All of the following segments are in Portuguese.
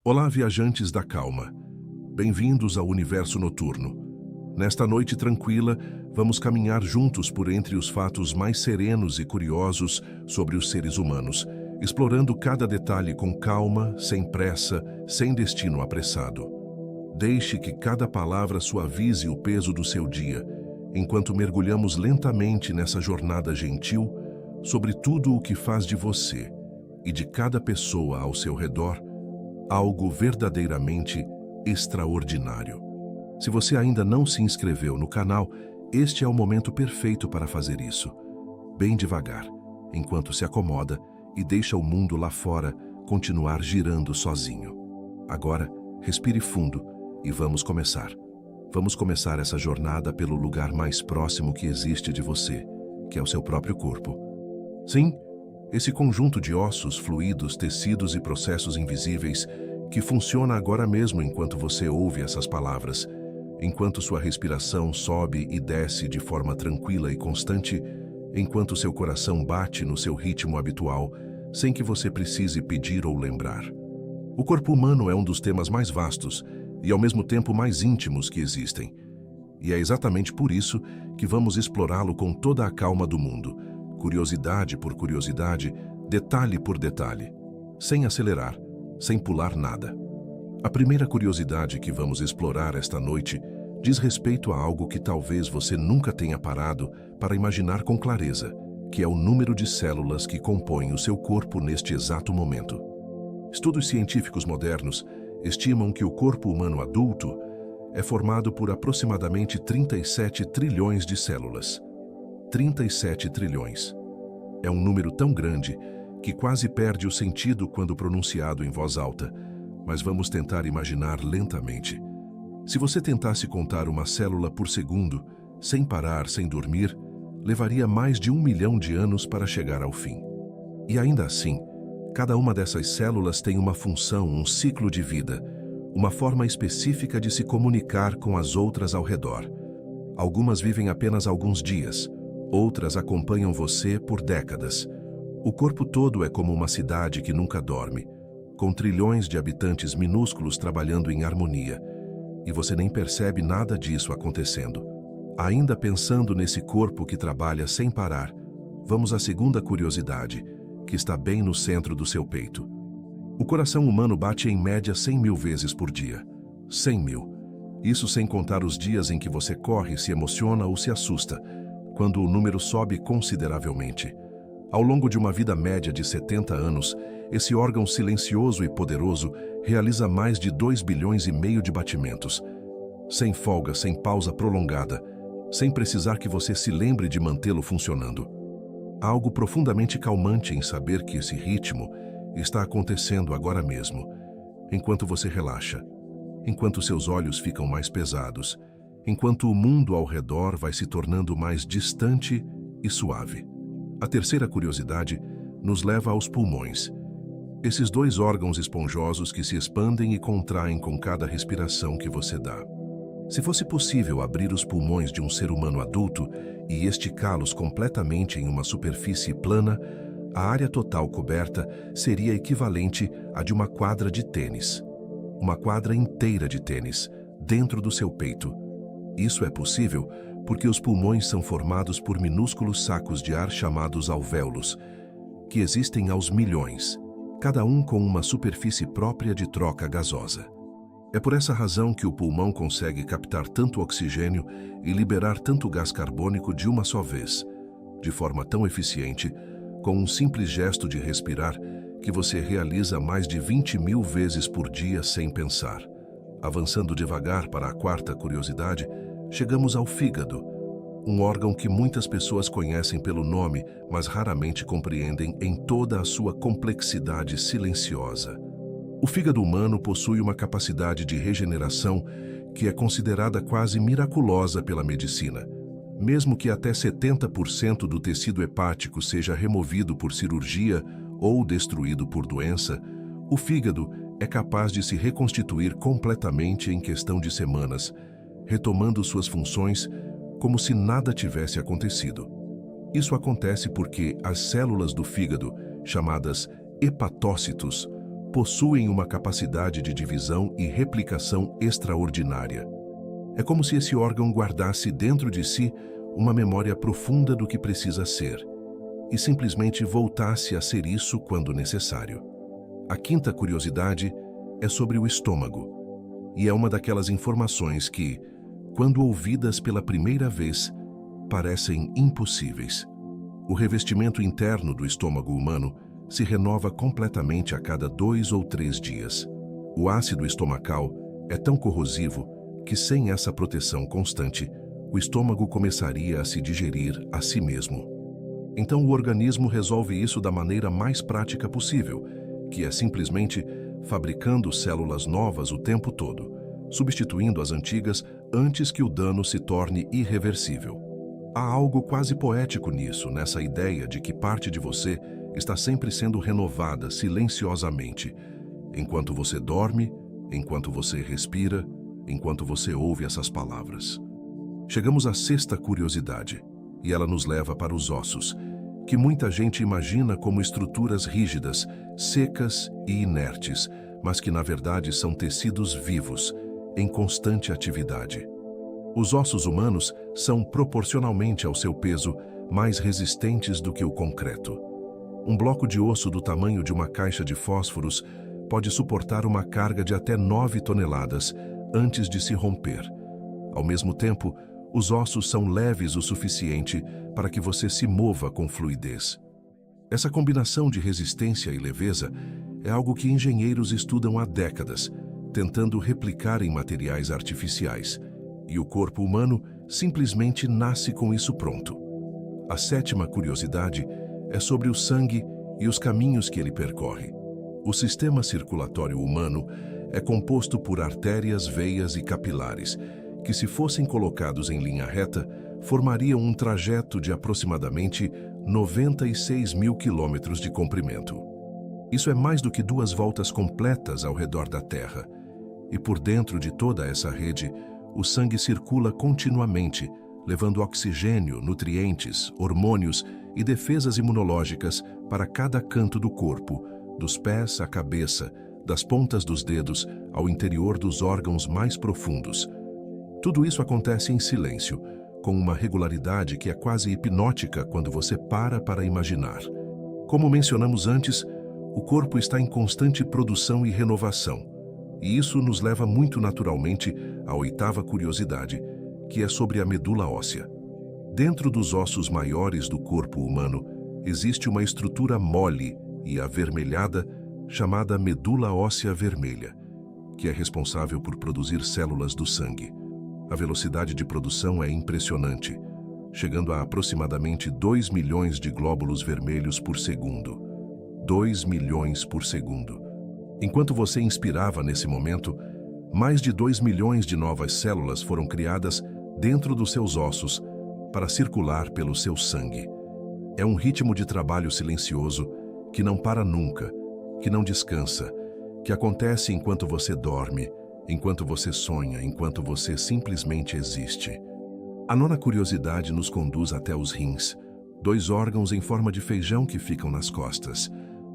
Olá, viajantes da calma. Bem-vindos ao universo noturno. Nesta noite tranquila, vamos caminhar juntos por entre os fatos mais serenos e curiosos sobre os seres humanos, explorando cada detalhe com calma, sem pressa, sem destino apressado. Deixe que cada palavra suavize o peso do seu dia, enquanto mergulhamos lentamente nessa jornada gentil sobre tudo o que faz de você e de cada pessoa ao seu redor algo verdadeiramente extraordinário. Se você ainda não se inscreveu no canal, este é o momento perfeito para fazer isso. Bem devagar, enquanto se acomoda e deixa o mundo lá fora continuar girando sozinho. Agora, respire fundo e vamos começar. Vamos começar essa jornada pelo lugar mais próximo que existe de você, que é o seu próprio corpo. Sim, esse conjunto de ossos, fluidos, tecidos e processos invisíveis que funciona agora mesmo enquanto você ouve essas palavras, enquanto sua respiração sobe e desce de forma tranquila e constante, enquanto seu coração bate no seu ritmo habitual, sem que você precise pedir ou lembrar. O corpo humano é um dos temas mais vastos e ao mesmo tempo mais íntimos que existem. E é exatamente por isso que vamos explorá-lo com toda a calma do mundo, curiosidade por curiosidade, detalhe por detalhe, sem acelerar, sem pular nada. A primeira curiosidade que vamos explorar esta noite diz respeito a algo que talvez você nunca tenha parado para imaginar com clareza, que é o número de células que compõem o seu corpo neste exato momento. Estudos científicos modernos estimam que o corpo humano adulto é formado por aproximadamente 37 trilhões de células. 37 trilhões. É um número tão grande que quase perde o sentido quando pronunciado em voz alta, mas vamos tentar imaginar lentamente. Se você tentasse contar uma célula por segundo, sem parar, sem dormir, levaria mais de 1 milhão de anos para chegar ao fim. E ainda assim, cada uma dessas células tem uma função, um ciclo de vida, uma forma específica de se comunicar com as outras ao redor. Algumas vivem apenas alguns dias, outras acompanham você por décadas. O corpo todo é como uma cidade que nunca dorme, com trilhões de habitantes minúsculos trabalhando em harmonia, e você nem percebe nada disso acontecendo. Ainda pensando nesse corpo que trabalha sem parar, vamos à segunda curiosidade, que está bem no centro do seu peito. O coração humano bate em média 100 mil vezes por dia. 100 mil. Isso sem contar os dias em que você corre, se emociona ou se assusta, quando o número sobe consideravelmente. Ao longo de uma vida média de 70 anos, esse órgão silencioso e poderoso realiza mais de 2,5 bilhões de batimentos. Sem folga, sem pausa prolongada, sem precisar que você se lembre de mantê-lo funcionando. Há algo profundamente calmante em saber que esse ritmo está acontecendo agora mesmo, enquanto você relaxa, enquanto seus olhos ficam mais pesados, enquanto o mundo ao redor vai se tornando mais distante e suave. A terceira curiosidade nos leva aos pulmões. Esses dois órgãos esponjosos que se expandem e contraem com cada respiração que você dá. Se fosse possível abrir os pulmões de um ser humano adulto e esticá-los completamente em uma superfície plana, a área total coberta seria equivalente à de uma quadra de tênis. Uma quadra inteira de tênis, dentro do seu peito. Isso é possível porque os pulmões são formados por minúsculos sacos de ar chamados alvéolos, que existem aos milhões, cada um com uma superfície própria de troca gasosa. É por essa razão que o pulmão consegue captar tanto oxigênio e liberar tanto gás carbônico de uma só vez, de forma tão eficiente, com um simples gesto de respirar que você realiza mais de 20 mil vezes por dia sem pensar. Avançando devagar para a quarta curiosidade, chegamos ao fígado, um órgão que muitas pessoas conhecem pelo nome, mas raramente compreendem em toda a sua complexidade silenciosa. O fígado humano possui uma capacidade de regeneração que é considerada quase miraculosa pela medicina. Mesmo que até 70% do tecido hepático seja removido por cirurgia ou destruído por doença, o fígado é capaz de se reconstituir completamente em questão de semanas, retomando suas funções como se nada tivesse acontecido. Isso acontece porque as células do fígado, chamadas hepatócitos, possuem uma capacidade de divisão e replicação extraordinária. É como se esse órgão guardasse dentro de si uma memória profunda do que precisa ser e simplesmente voltasse a ser isso quando necessário. A quinta curiosidade é sobre o estômago, e é uma daquelas informações que, quando ouvidas pela primeira vez, parecem impossíveis. O revestimento interno do estômago humano se renova completamente a cada 2 ou 3 dias. O ácido estomacal é tão corrosivo que, sem essa proteção constante, o estômago começaria a se digerir a si mesmo. Então o organismo resolve isso da maneira mais prática possível, que é simplesmente fabricando células novas o tempo todo, substituindo as antigas antes que o dano se torne irreversível. Há algo quase poético nisso, nessa ideia de que parte de você está sempre sendo renovada silenciosamente, enquanto você dorme, enquanto você respira, enquanto você ouve essas palavras. Chegamos à sexta curiosidade, e ela nos leva para os ossos, que muita gente imagina como estruturas rígidas, secas e inertes, mas que na verdade são tecidos vivos, em constante atividade. Os ossos humanos são, proporcionalmente ao seu peso, mais resistentes do que o concreto. Um bloco de osso do tamanho de uma caixa de fósforos pode suportar uma carga de até 9 toneladas antes de se romper. Ao mesmo tempo, os ossos são leves o suficiente para que você se mova com fluidez. Essa combinação de resistência e leveza é algo que engenheiros estudam há décadas, tentando replicar em materiais artificiais, e o corpo humano simplesmente nasce com isso pronto. A sétima curiosidade é sobre o sangue e os caminhos que ele percorre. O sistema circulatório humano é composto por artérias, veias e capilares, que, se fossem colocados em linha reta, formariam um trajeto de aproximadamente 96 mil quilômetros de comprimento. Isso é mais do que 2 voltas completas ao redor da Terra. E por dentro de toda essa rede, o sangue circula continuamente, levando oxigênio, nutrientes, hormônios e defesas imunológicas para cada canto do corpo, dos pés à cabeça, das pontas dos dedos ao interior dos órgãos mais profundos. Tudo isso acontece em silêncio, com uma regularidade que é quase hipnótica quando você para imaginar. Como mencionamos antes, o corpo está em constante produção e renovação, e isso nos leva muito naturalmente à oitava curiosidade, que é sobre a medula óssea. Dentro dos ossos maiores do corpo humano, existe uma estrutura mole e avermelhada chamada medula óssea vermelha, que é responsável por produzir células do sangue. A velocidade de produção é impressionante, chegando a aproximadamente 2 milhões de glóbulos vermelhos por segundo. 2 milhões por segundo. Enquanto você inspirava nesse momento, mais de 2 milhões de novas células foram criadas dentro dos seus ossos para circular pelo seu sangue. É um ritmo de trabalho silencioso que não para nunca, que não descansa, que acontece enquanto você dorme, enquanto você sonha, enquanto você simplesmente existe. A nona curiosidade nos conduz até os rins, 2 órgãos em forma de feijão que ficam nas costas,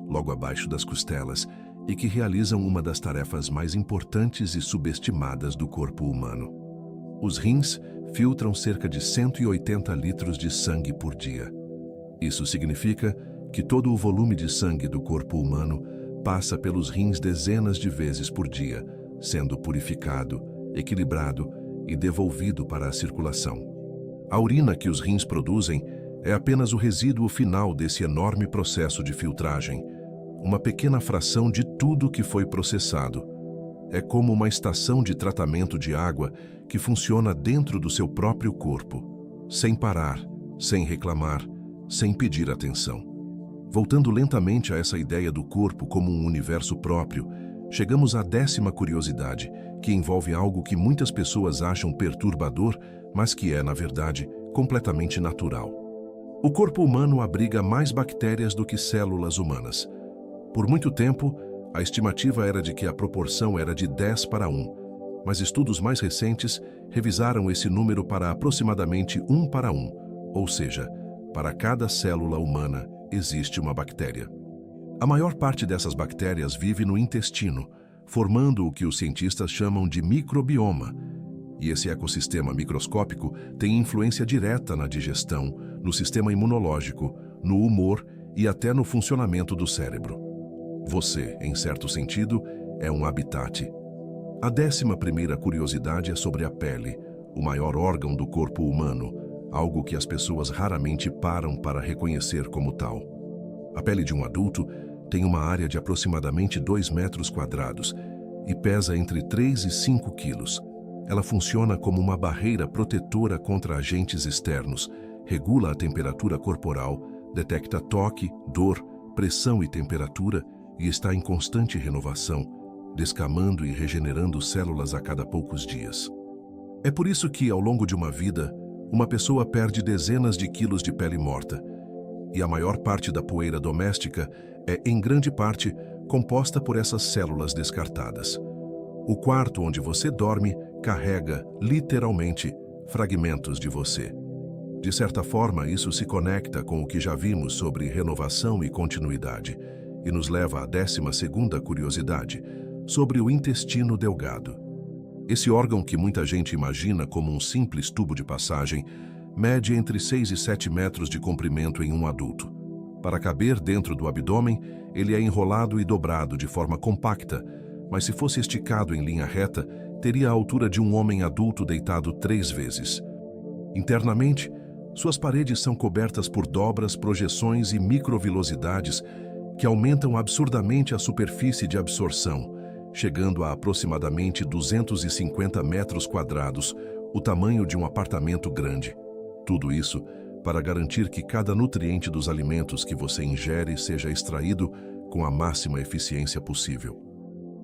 logo abaixo das costelas, e que realizam uma das tarefas mais importantes e subestimadas do corpo humano. Os rins filtram cerca de 180 litros de sangue por dia. Isso significa que todo o volume de sangue do corpo humano passa pelos rins dezenas de vezes por dia, sendo purificado, equilibrado e devolvido para a circulação. A urina que os rins produzem é apenas o resíduo final desse enorme processo de filtragem, uma pequena fração de tudo que foi processado. É como uma estação de tratamento de água que funciona dentro do seu próprio corpo, sem parar, sem reclamar, sem pedir atenção. Voltando lentamente a essa ideia do corpo como um universo próprio, chegamos à 10ª curiosidade, que envolve algo que muitas pessoas acham perturbador, mas que é, na verdade, completamente natural. O corpo humano abriga mais bactérias do que células humanas. Por muito tempo, a estimativa era de que a proporção era de 10:1, mas estudos mais recentes revisaram esse número para aproximadamente 1:1, ou seja, para cada célula humana existe uma bactéria. A maior parte dessas bactérias vive no intestino, formando o que os cientistas chamam de microbioma. E esse ecossistema microscópico tem influência direta na digestão, no sistema imunológico, no humor e até no funcionamento do cérebro. Você, em certo sentido, é um habitat. A 11ª curiosidade é sobre a pele, o maior órgão do corpo humano, algo que as pessoas raramente param para reconhecer como tal. A pele de um adulto tem uma área de aproximadamente 2 metros quadrados e pesa entre 3 e 5 quilos. Ela funciona como uma barreira protetora contra agentes externos, regula a temperatura corporal, detecta toque, dor, pressão e temperatura e está em constante renovação, descamando e regenerando células a cada poucos dias. É por isso que, ao longo de uma vida, uma pessoa perde dezenas de quilos de pele morta, e a maior parte da poeira doméstica é, em grande parte, composta por essas células descartadas. O quarto onde você dorme carrega, literalmente, fragmentos de você. De certa forma, isso se conecta com o que já vimos sobre renovação e continuidade, e nos leva à 12ª curiosidade, sobre o intestino delgado. Esse órgão que muita gente imagina como um simples tubo de passagem, mede entre 6 e 7 metros de comprimento em um adulto. Para caber dentro do abdômen, ele é enrolado e dobrado de forma compacta, mas se fosse esticado em linha reta, teria a altura de um homem adulto deitado 3 vezes. Internamente, suas paredes são cobertas por dobras, projeções e microvilosidades que aumentam absurdamente a superfície de absorção, chegando a aproximadamente 250 metros quadrados, o tamanho de um apartamento grande. Tudo isso para garantir que cada nutriente dos alimentos que você ingere seja extraído com a máxima eficiência possível.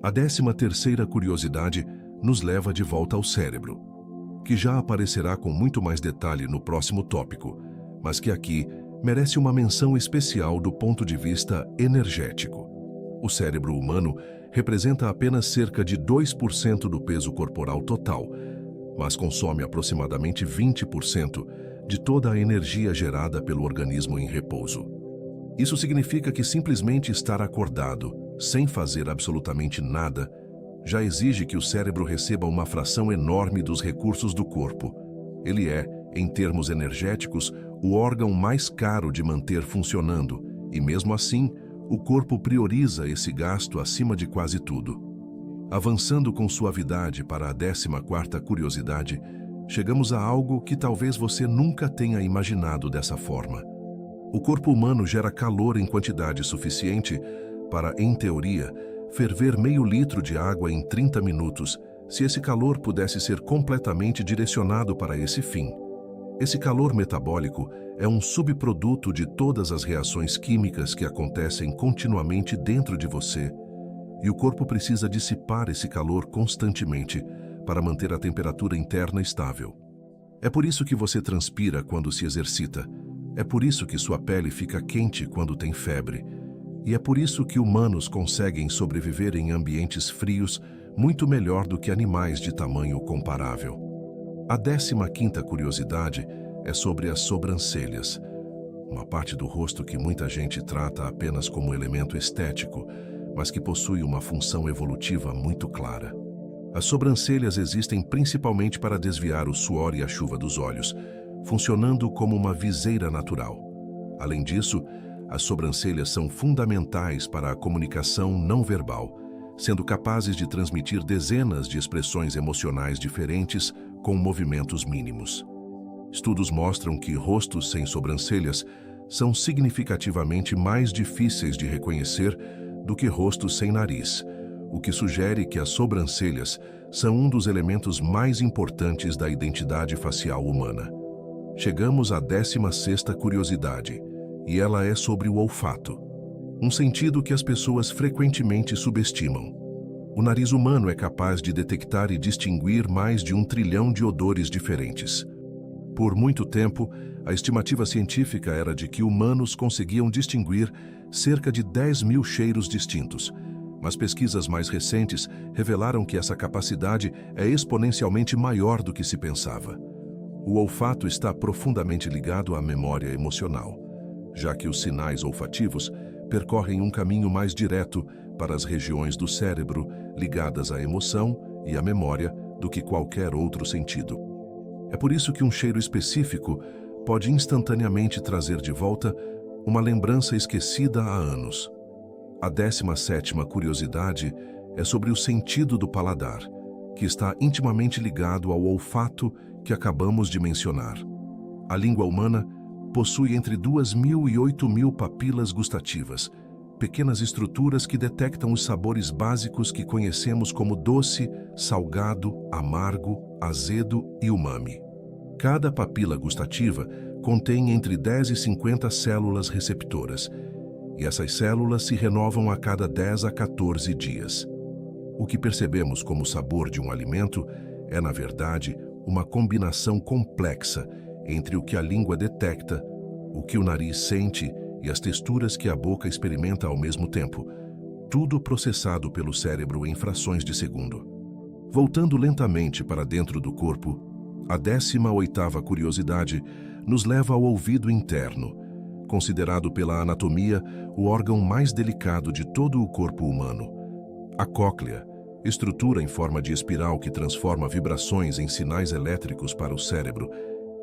A 13ª curiosidade nos leva de volta ao cérebro, que já aparecerá com muito mais detalhe no próximo tópico, mas que aqui merece uma menção especial do ponto de vista energético. O cérebro humano representa apenas cerca de 2% do peso corporal total, mas consome aproximadamente 20% de toda a energia gerada pelo organismo em repouso. Isso significa que simplesmente estar acordado, sem fazer absolutamente nada, já exige que o cérebro receba uma fração enorme dos recursos do corpo. Ele é, em termos energéticos, o órgão mais caro de manter funcionando, e mesmo assim, o corpo prioriza esse gasto acima de quase tudo. Avançando com suavidade para a 14ª curiosidade, chegamos a algo que talvez você nunca tenha imaginado dessa forma. O corpo humano gera calor em quantidade suficiente para, em teoria, ferver meio litro de água em 30 minutos, se esse calor pudesse ser completamente direcionado para esse fim. Esse calor metabólico é um subproduto de todas as reações químicas que acontecem continuamente dentro de você, e o corpo precisa dissipar esse calor constantemente para manter a temperatura interna estável. É por isso que você transpira quando se exercita, é por isso que sua pele fica quente quando tem febre, e é por isso que humanos conseguem sobreviver em ambientes frios muito melhor do que animais de tamanho comparável. A 15ª curiosidade é sobre as sobrancelhas, uma parte do rosto que muita gente trata apenas como elemento estético, mas que possui uma função evolutiva muito clara. As sobrancelhas existem principalmente para desviar o suor e a chuva dos olhos, funcionando como uma viseira natural. Além disso, as sobrancelhas são fundamentais para a comunicação não verbal, sendo capazes de transmitir dezenas de expressões emocionais diferentes com movimentos mínimos. Estudos mostram que rostos sem sobrancelhas são significativamente mais difíceis de reconhecer do que rostos sem nariz, o que sugere que as sobrancelhas são um dos elementos mais importantes da identidade facial humana. Chegamos à 16ª curiosidade, e ela é sobre o olfato, um sentido que as pessoas frequentemente subestimam. O nariz humano é capaz de detectar e distinguir mais de 1 trilhão de odores diferentes. Por muito tempo, a estimativa científica era de que humanos conseguiam distinguir cerca de 10.000 cheiros distintos, mas pesquisas mais recentes revelaram que essa capacidade é exponencialmente maior do que se pensava. O olfato está profundamente ligado à memória emocional, já que os sinais olfativos percorrem um caminho mais direto para as regiões do cérebro ligadas à emoção e à memória do que qualquer outro sentido. É por isso que um cheiro específico pode instantaneamente trazer de volta uma lembrança esquecida há anos. A 17ª curiosidade é sobre o sentido do paladar, que está intimamente ligado ao olfato que acabamos de mencionar. A língua humana possui entre 2.000 e 8.000 papilas gustativas, pequenas estruturas que detectam os sabores básicos que conhecemos como doce, salgado, amargo, azedo e umami. Cada papila gustativa contém entre 10 e 50 células receptoras, e essas células se renovam a cada 10 a 14 dias. O que percebemos como sabor de um alimento é, na verdade, uma combinação complexa entre o que a língua detecta, o que o nariz sente e as texturas que a boca experimenta ao mesmo tempo, tudo processado pelo cérebro em frações de segundo. Voltando lentamente para dentro do corpo, a 18ª curiosidade nos leva ao ouvido interno, considerado pela anatomia o órgão mais delicado de todo o corpo humano. A cóclea, estrutura em forma de espiral que transforma vibrações em sinais elétricos para o cérebro,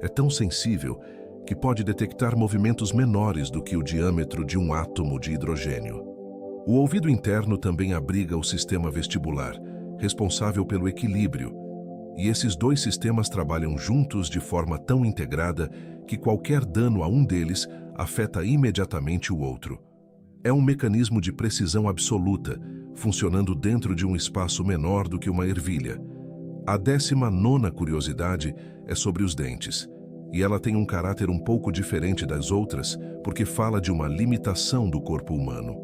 é tão sensível que pode detectar movimentos menores do que o diâmetro de um átomo de hidrogênio. O ouvido interno também abriga o sistema vestibular, responsável pelo equilíbrio, e esses dois sistemas trabalham juntos de forma tão integrada que qualquer dano a um deles afeta imediatamente o outro. É um mecanismo de precisão absoluta, funcionando dentro de um espaço menor do que uma ervilha. A 19ª curiosidade é sobre os dentes, e ela tem um caráter um pouco diferente das outras porque fala de uma limitação do corpo humano.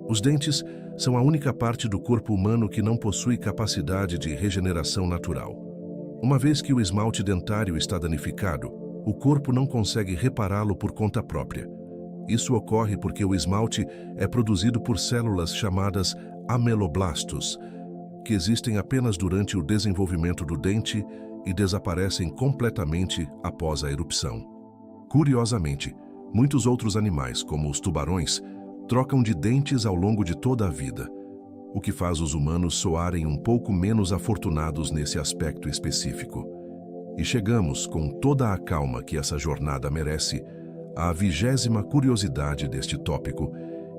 Os dentes são a única parte do corpo humano que não possui capacidade de regeneração natural. Uma vez que o esmalte dentário está danificado, o corpo não consegue repará-lo por conta própria. Isso ocorre porque o esmalte é produzido por células chamadas ameloblastos, que existem apenas durante o desenvolvimento do dente e desaparecem completamente após a erupção. Curiosamente, muitos outros animais, como os tubarões, trocam de dentes ao longo de toda a vida, o que faz os humanos soarem um pouco menos afortunados nesse aspecto específico. E chegamos, com toda a calma que essa jornada merece, à 20ª curiosidade deste tópico,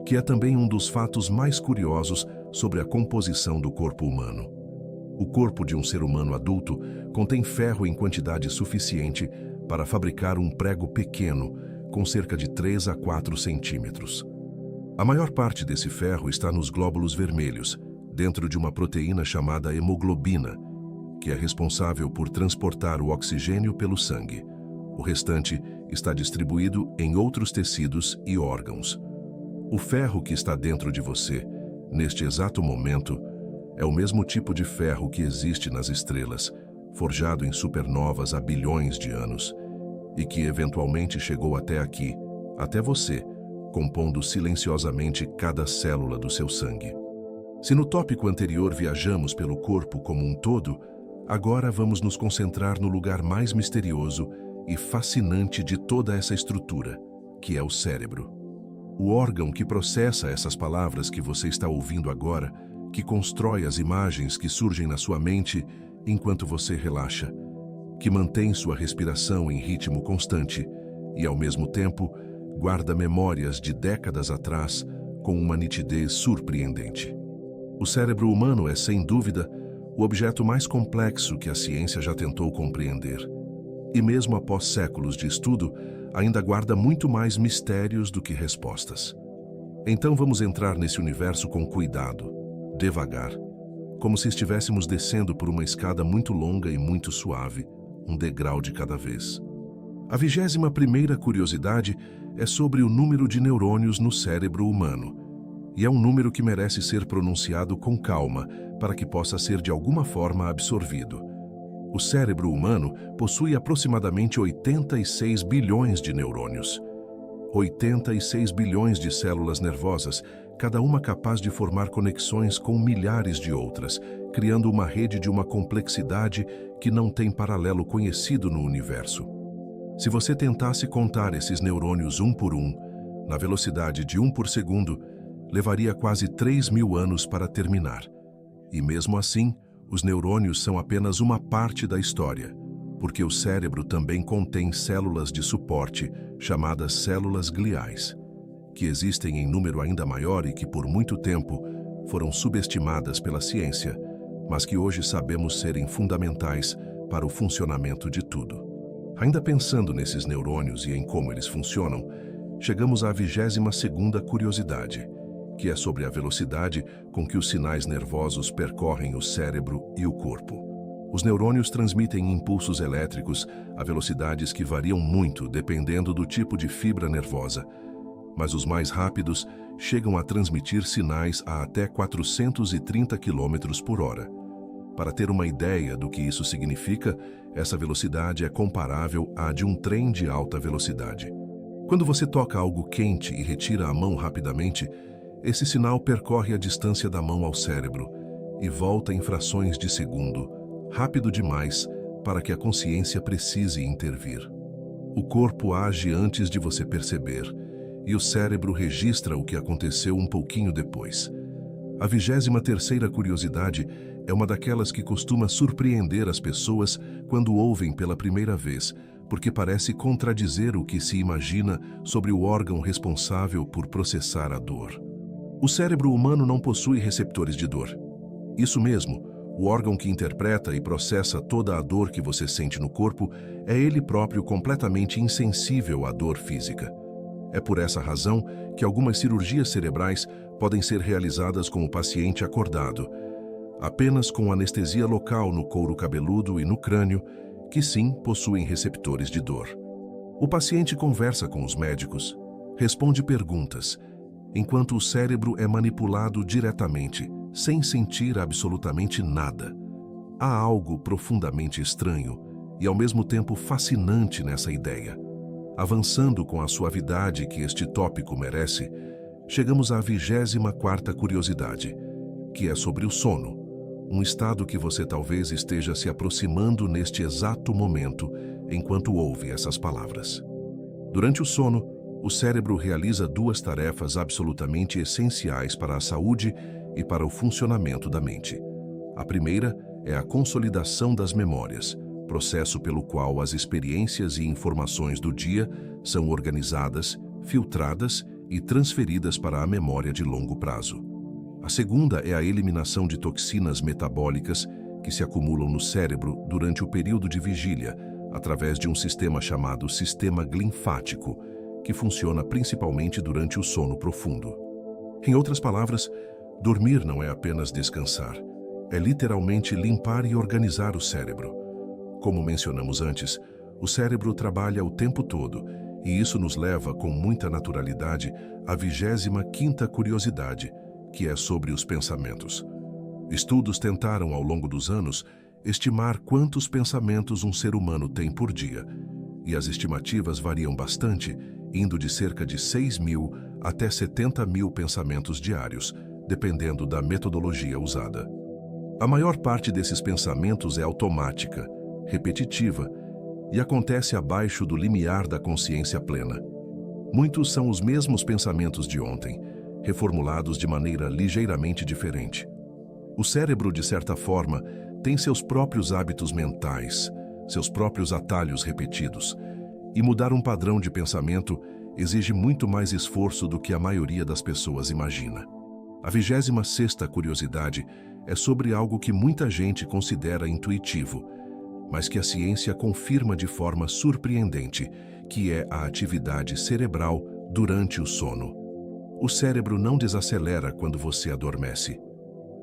que é também um dos fatos mais curiosos sobre a composição do corpo humano. O corpo de um ser humano adulto contém ferro em quantidade suficiente para fabricar um prego pequeno, com cerca de 3 a 4 centímetros. A maior parte desse ferro está nos glóbulos vermelhos, dentro de uma proteína chamada hemoglobina, que é responsável por transportar o oxigênio pelo sangue. O restante está distribuído em outros tecidos e órgãos. O ferro que está dentro de você, neste exato momento, é o mesmo tipo de ferro que existe nas estrelas, forjado em supernovas há bilhões de anos, e que eventualmente chegou até aqui, até você, compondo silenciosamente cada célula do seu sangue. Se no tópico anterior viajamos pelo corpo como um todo, agora vamos nos concentrar no lugar mais misterioso e fascinante de toda essa estrutura, que é o cérebro. O órgão que processa essas palavras que você está ouvindo agora, que constrói as imagens que surgem na sua mente enquanto você relaxa, que mantém sua respiração em ritmo constante e, ao mesmo tempo, guarda memórias de décadas atrás com uma nitidez surpreendente. O cérebro humano é, sem dúvida, o objeto mais complexo que a ciência já tentou compreender. E mesmo após séculos de estudo, ainda guarda muito mais mistérios do que respostas. Então vamos entrar nesse universo com cuidado, devagar, como se estivéssemos descendo por uma escada muito longa e muito suave, um degrau de cada vez. A 21ª curiosidade é sobre o número de neurônios no cérebro humano, e é um número que merece ser pronunciado com calma para que possa ser de alguma forma absorvido. O cérebro humano possui aproximadamente 86 bilhões de neurônios. 86 bilhões de células nervosas, cada uma capaz de formar conexões com milhares de outras, criando uma rede de uma complexidade que não tem paralelo conhecido no universo. Se você tentasse contar esses neurônios um por um, na velocidade de 1 por segundo, levaria quase 3.000 anos para terminar. E mesmo assim, os neurônios são apenas uma parte da história, porque o cérebro também contém células de suporte, chamadas células gliais, que existem em número ainda maior e que por muito tempo foram subestimadas pela ciência, mas que hoje sabemos serem fundamentais para o funcionamento de tudo. Ainda pensando nesses neurônios e em como eles funcionam, chegamos à 22ª curiosidade, que é sobre a velocidade com que os sinais nervosos percorrem o cérebro e o corpo. Os neurônios transmitem impulsos elétricos a velocidades que variam muito dependendo do tipo de fibra nervosa, mas os mais rápidos chegam a transmitir sinais a até 430 km por hora. Para ter uma ideia do que isso significa, essa velocidade é comparável à de um trem de alta velocidade. Quando você toca algo quente e retira a mão rapidamente, esse sinal percorre a distância da mão ao cérebro e volta em frações de segundo, rápido demais para que a consciência precise intervir. O corpo age antes de você perceber, e o cérebro registra o que aconteceu um pouquinho depois. A 23ª curiosidade é uma daquelas que costuma surpreender as pessoas quando ouvem pela primeira vez, porque parece contradizer o que se imagina sobre o órgão responsável por processar a dor. O cérebro humano não possui receptores de dor. Isso mesmo, o órgão que interpreta e processa toda a dor que você sente no corpo é ele próprio completamente insensível à dor física. É por essa razão que algumas cirurgias cerebrais podem ser realizadas com o paciente acordado, apenas com anestesia local no couro cabeludo e no crânio, que sim possuem receptores de dor. O paciente conversa com os médicos, responde perguntas, enquanto o cérebro é manipulado diretamente, sem sentir absolutamente nada. Há algo profundamente estranho e ao mesmo tempo fascinante nessa ideia. Avançando com a suavidade que este tópico merece, chegamos à 24ª curiosidade, que é sobre o sono, um estado que você talvez esteja se aproximando neste exato momento enquanto ouve essas palavras. Durante o sono, o cérebro realiza duas tarefas absolutamente essenciais para a saúde e para o funcionamento da mente. A primeira é a consolidação das memórias, processo pelo qual as experiências e informações do dia são organizadas, filtradas e transferidas para a memória de longo prazo. A segunda é a eliminação de toxinas metabólicas que se acumulam no cérebro durante o período de vigília, através de um sistema chamado sistema linfático, que funciona principalmente durante o sono profundo. Em outras palavras, dormir não é apenas descansar, é literalmente limpar e organizar o cérebro. Como mencionamos antes, o cérebro trabalha o tempo todo, e isso nos leva com muita naturalidade à 25ª curiosidade, que é sobre os pensamentos. Estudos tentaram, ao longo dos anos, estimar quantos pensamentos um ser humano tem por dia, e as estimativas variam bastante, indo de cerca de 6.000 até 70.000 pensamentos diários, dependendo da metodologia usada. A maior parte desses pensamentos é automática, repetitiva, e acontece abaixo do limiar da consciência plena. Muitos são os mesmos pensamentos de ontem, reformulados de maneira ligeiramente diferente. O cérebro, de certa forma, tem seus próprios hábitos mentais, seus próprios atalhos repetidos, e mudar um padrão de pensamento exige muito mais esforço do que a maioria das pessoas imagina. A 26ª curiosidade é sobre algo que muita gente considera intuitivo, mas que a ciência confirma de forma surpreendente, que é a atividade cerebral durante o sono. O cérebro não desacelera quando você adormece.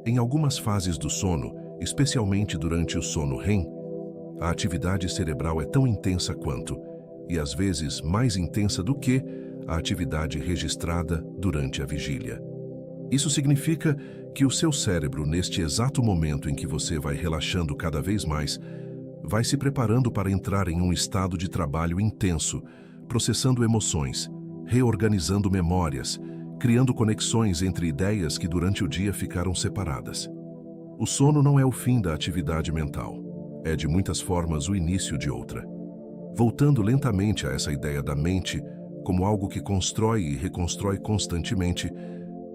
Em algumas fases do sono, especialmente durante o sono REM, a atividade cerebral é tão intensa quanto, e às vezes mais intensa do que, a atividade registrada durante a vigília. Isso significa que o seu cérebro, neste exato momento em que você vai relaxando cada vez mais, vai se preparando para entrar em um estado de trabalho intenso, processando emoções, reorganizando memórias, criando conexões entre ideias que durante o dia ficaram separadas. O sono não é o fim da atividade mental, é de muitas formas o início de outra. Voltando lentamente a essa ideia da mente como algo que constrói e reconstrói constantemente,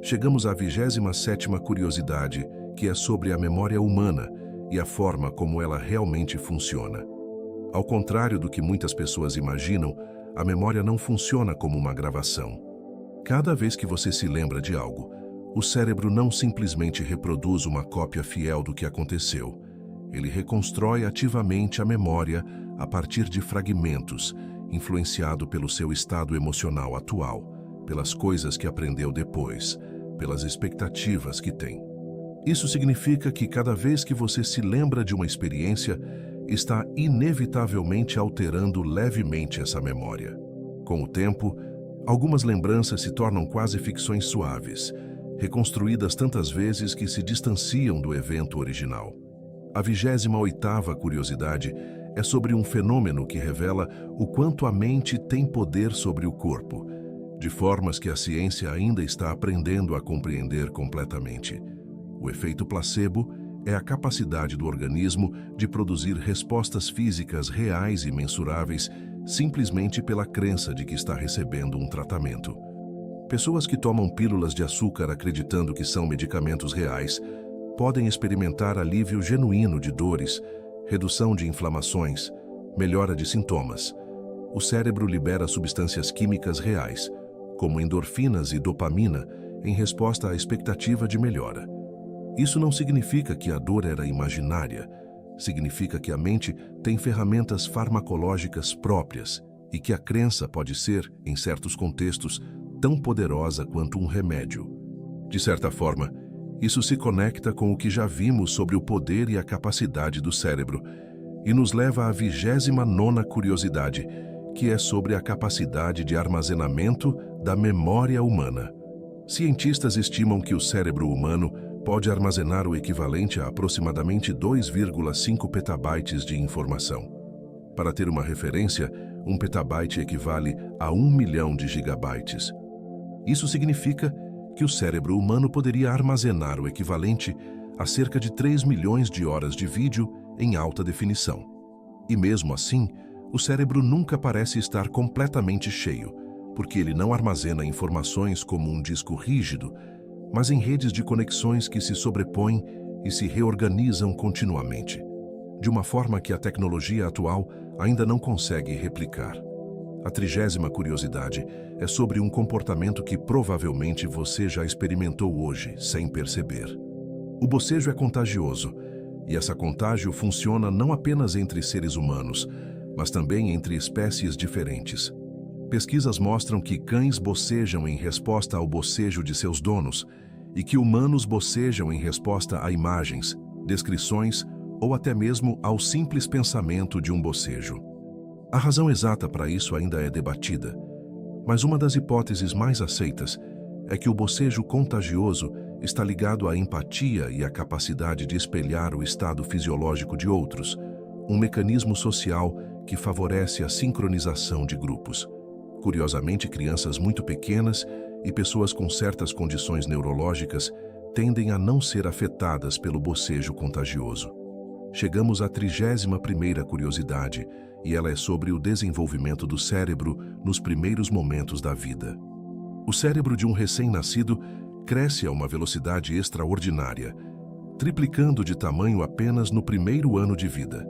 chegamos à 27ª curiosidade, que é sobre a memória humana e a forma como ela realmente funciona. Ao contrário do que muitas pessoas imaginam, a memória não funciona como uma gravação. Cada vez que você se lembra de algo, o cérebro não simplesmente reproduz uma cópia fiel do que aconteceu. Ele reconstrói ativamente a memória a partir de fragmentos, influenciado pelo seu estado emocional atual, pelas coisas que aprendeu depois, pelas expectativas que tem. Isso significa que cada vez que você se lembra de uma experiência, está inevitavelmente alterando levemente essa memória. Com o tempo, algumas lembranças se tornam quase ficções suaves, reconstruídas tantas vezes que se distanciam do evento original. A 28ª curiosidade é sobre um fenômeno que revela o quanto a mente tem poder sobre o corpo, de formas que a ciência ainda está aprendendo a compreender completamente. O efeito placebo é a capacidade do organismo de produzir respostas físicas reais e mensuráveis simplesmente pela crença de que está recebendo um tratamento. Pessoas que tomam pílulas de açúcar acreditando que são medicamentos reais podem experimentar alívio genuíno de dores, redução de inflamações, melhora de sintomas. O cérebro libera substâncias químicas reais, como endorfinas e dopamina, em resposta à expectativa de melhora. Isso não significa que a dor era imaginária, significa que a mente tem ferramentas farmacológicas próprias e que a crença pode ser, em certos contextos, tão poderosa quanto um remédio. De certa forma, isso se conecta com o que já vimos sobre o poder e a capacidade do cérebro e nos leva à 29ª curiosidade, que é sobre a capacidade de armazenamento da memória humana. Cientistas estimam que o cérebro humano pode armazenar o equivalente a aproximadamente 2,5 petabytes de informação. Para ter uma referência, um petabyte equivale a 1 milhão de gigabytes. Isso significa que o cérebro humano poderia armazenar o equivalente a cerca de 3 milhões de horas de vídeo em alta definição. E mesmo assim, o cérebro nunca parece estar completamente cheio, porque ele não armazena informações como um disco rígido, mas em redes de conexões que se sobrepõem e se reorganizam continuamente, de uma forma que a tecnologia atual ainda não consegue replicar. A 30ª curiosidade é sobre um comportamento que provavelmente você já experimentou hoje, sem perceber. O bocejo é contagioso, e essa contágio funciona não apenas entre seres humanos, mas também entre espécies diferentes. Pesquisas mostram que cães bocejam em resposta ao bocejo de seus donos e que humanos bocejam em resposta a imagens, descrições ou até mesmo ao simples pensamento de um bocejo. A razão exata para isso ainda é debatida, mas uma das hipóteses mais aceitas é que o bocejo contagioso está ligado à empatia e à capacidade de espelhar o estado fisiológico de outros, um mecanismo social que favorece a sincronização de grupos. Curiosamente, crianças muito pequenas e pessoas com certas condições neurológicas tendem a não ser afetadas pelo bocejo contagioso. Chegamos à 31ª curiosidade, e ela é sobre o desenvolvimento do cérebro nos primeiros momentos da vida. O cérebro de um recém-nascido cresce a uma velocidade extraordinária, triplicando de tamanho apenas no primeiro ano de vida.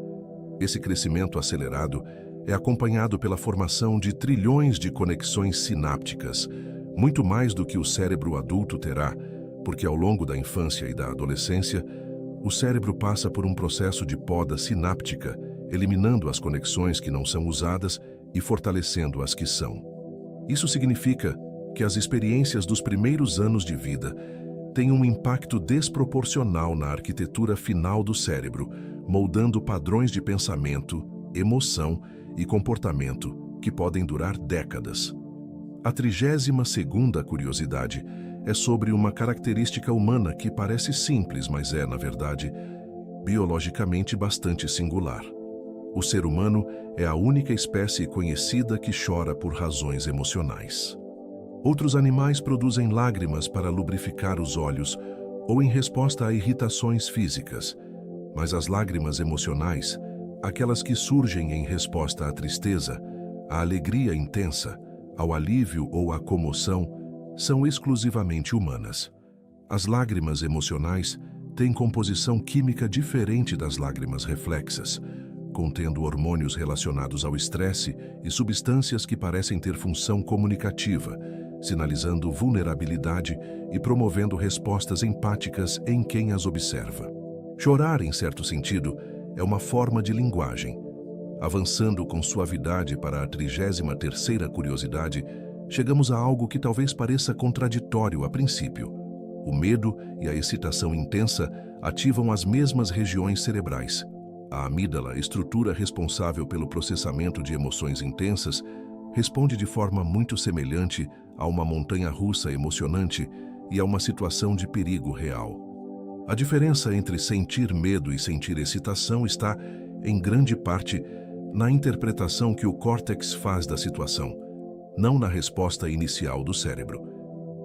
Esse crescimento acelerado é acompanhado pela formação de trilhões de conexões sinápticas, muito mais do que o cérebro adulto terá, porque ao longo da infância e da adolescência, o cérebro passa por um processo de poda sináptica, eliminando as conexões que não são usadas e fortalecendo as que são. Isso significa que as experiências dos primeiros anos de vida têm um impacto desproporcional na arquitetura final do cérebro, moldando padrões de pensamento, emoção e comportamento que podem durar décadas. A 32ª curiosidade é sobre uma característica humana que parece simples, mas é, na verdade, biologicamente bastante singular. O ser humano é a única espécie conhecida que chora por razões emocionais. Outros animais produzem lágrimas para lubrificar os olhos ou em resposta a irritações físicas, mas as lágrimas emocionais, aquelas que surgem em resposta à tristeza, à alegria intensa, ao alívio ou à comoção, são exclusivamente humanas. As lágrimas emocionais têm composição química diferente das lágrimas reflexas, contendo hormônios relacionados ao estresse e substâncias que parecem ter função comunicativa, sinalizando vulnerabilidade e promovendo respostas empáticas em quem as observa. Chorar, em certo sentido, é uma forma de linguagem. Avançando com suavidade para a 33ª curiosidade, chegamos a algo que talvez pareça contraditório a princípio. O medo e a excitação intensa ativam as mesmas regiões cerebrais. A amígdala, estrutura responsável pelo processamento de emoções intensas, responde de forma muito semelhante a uma montanha-russa emocionante e a uma situação de perigo real. A diferença entre sentir medo e sentir excitação está, em grande parte, na interpretação que o córtex faz da situação, não na resposta inicial do cérebro.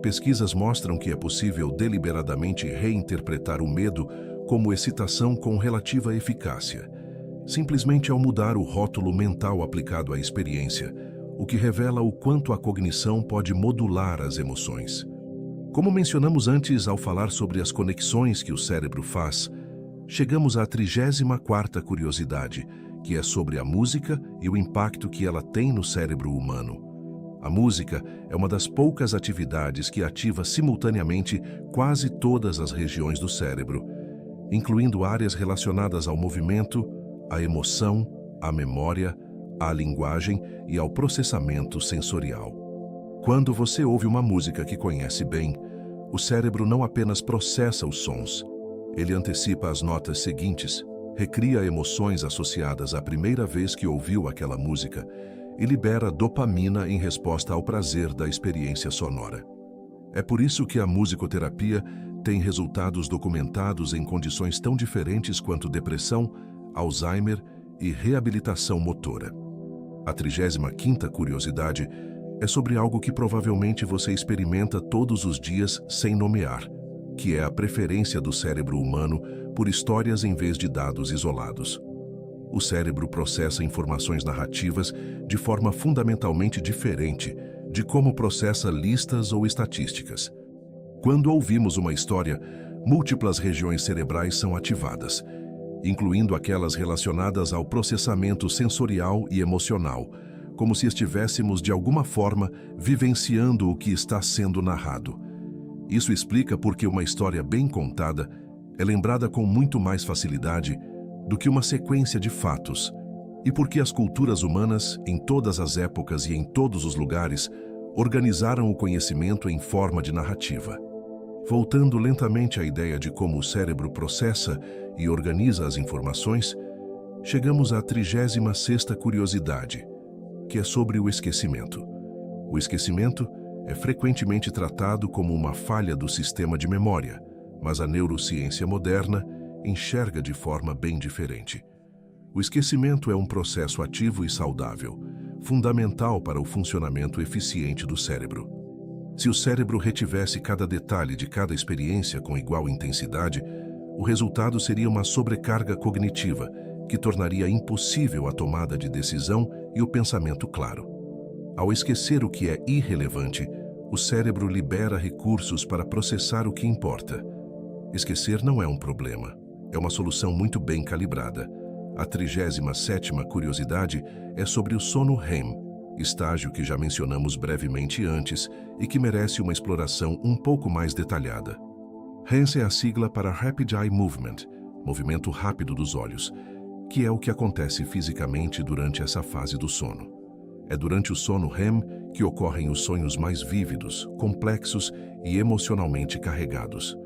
Pesquisas mostram que é possível deliberadamente reinterpretar o medo como excitação com relativa eficácia, simplesmente ao mudar o rótulo mental aplicado à experiência, o que revela o quanto a cognição pode modular as emoções. Como mencionamos antes ao falar sobre as conexões que o cérebro faz, chegamos à 34ª curiosidade, que é sobre a música e o impacto que ela tem no cérebro humano. A música é uma das poucas atividades que ativa simultaneamente quase todas as regiões do cérebro, incluindo áreas relacionadas ao movimento, à emoção, à memória, à linguagem e ao processamento sensorial. Quando você ouve uma música que conhece bem, o cérebro não apenas processa os sons, ele antecipa as notas seguintes, recria emoções associadas à primeira vez que ouviu aquela música e libera dopamina em resposta ao prazer da experiência sonora. É por isso que a musicoterapia tem resultados documentados em condições tão diferentes quanto depressão, Alzheimer e reabilitação motora. A 35ª curiosidade é sobre algo que provavelmente você experimenta todos os dias sem nomear, que é a preferência do cérebro humano por histórias em vez de dados isolados. O cérebro processa informações narrativas de forma fundamentalmente diferente de como processa listas ou estatísticas. Quando ouvimos uma história, múltiplas regiões cerebrais são ativadas, incluindo aquelas relacionadas ao processamento sensorial e emocional, como se estivéssemos de alguma forma vivenciando o que está sendo narrado. Isso explica por que uma história bem contada é lembrada com muito mais facilidade do que uma sequência de fatos, e por que as culturas humanas, em todas as épocas e em todos os lugares, organizaram o conhecimento em forma de narrativa. Voltando lentamente à ideia de como o cérebro processa e organiza as informações, chegamos à 36ª curiosidade, que é sobre o esquecimento. O esquecimento é frequentemente tratado como uma falha do sistema de memória, mas a neurociência moderna enxerga de forma bem diferente. O esquecimento é um processo ativo e saudável, fundamental para o funcionamento eficiente do cérebro. Se o cérebro retivesse cada detalhe de cada experiência com igual intensidade, o resultado seria uma sobrecarga cognitiva, que tornaria impossível a tomada de decisão e o pensamento claro. Ao esquecer o que é irrelevante, o cérebro libera recursos para processar o que importa. Esquecer não é um problema, é uma solução muito bem calibrada. A 37ª curiosidade é sobre o sono REM, estágio que já mencionamos brevemente antes e que merece uma exploração um pouco mais detalhada. REM é a sigla para Rapid Eye Movement, movimento rápido dos olhos, que é o que acontece fisicamente durante essa fase do sono. É durante o sono REM que ocorrem os sonhos mais vívidos, complexos e emocionalmente carregados.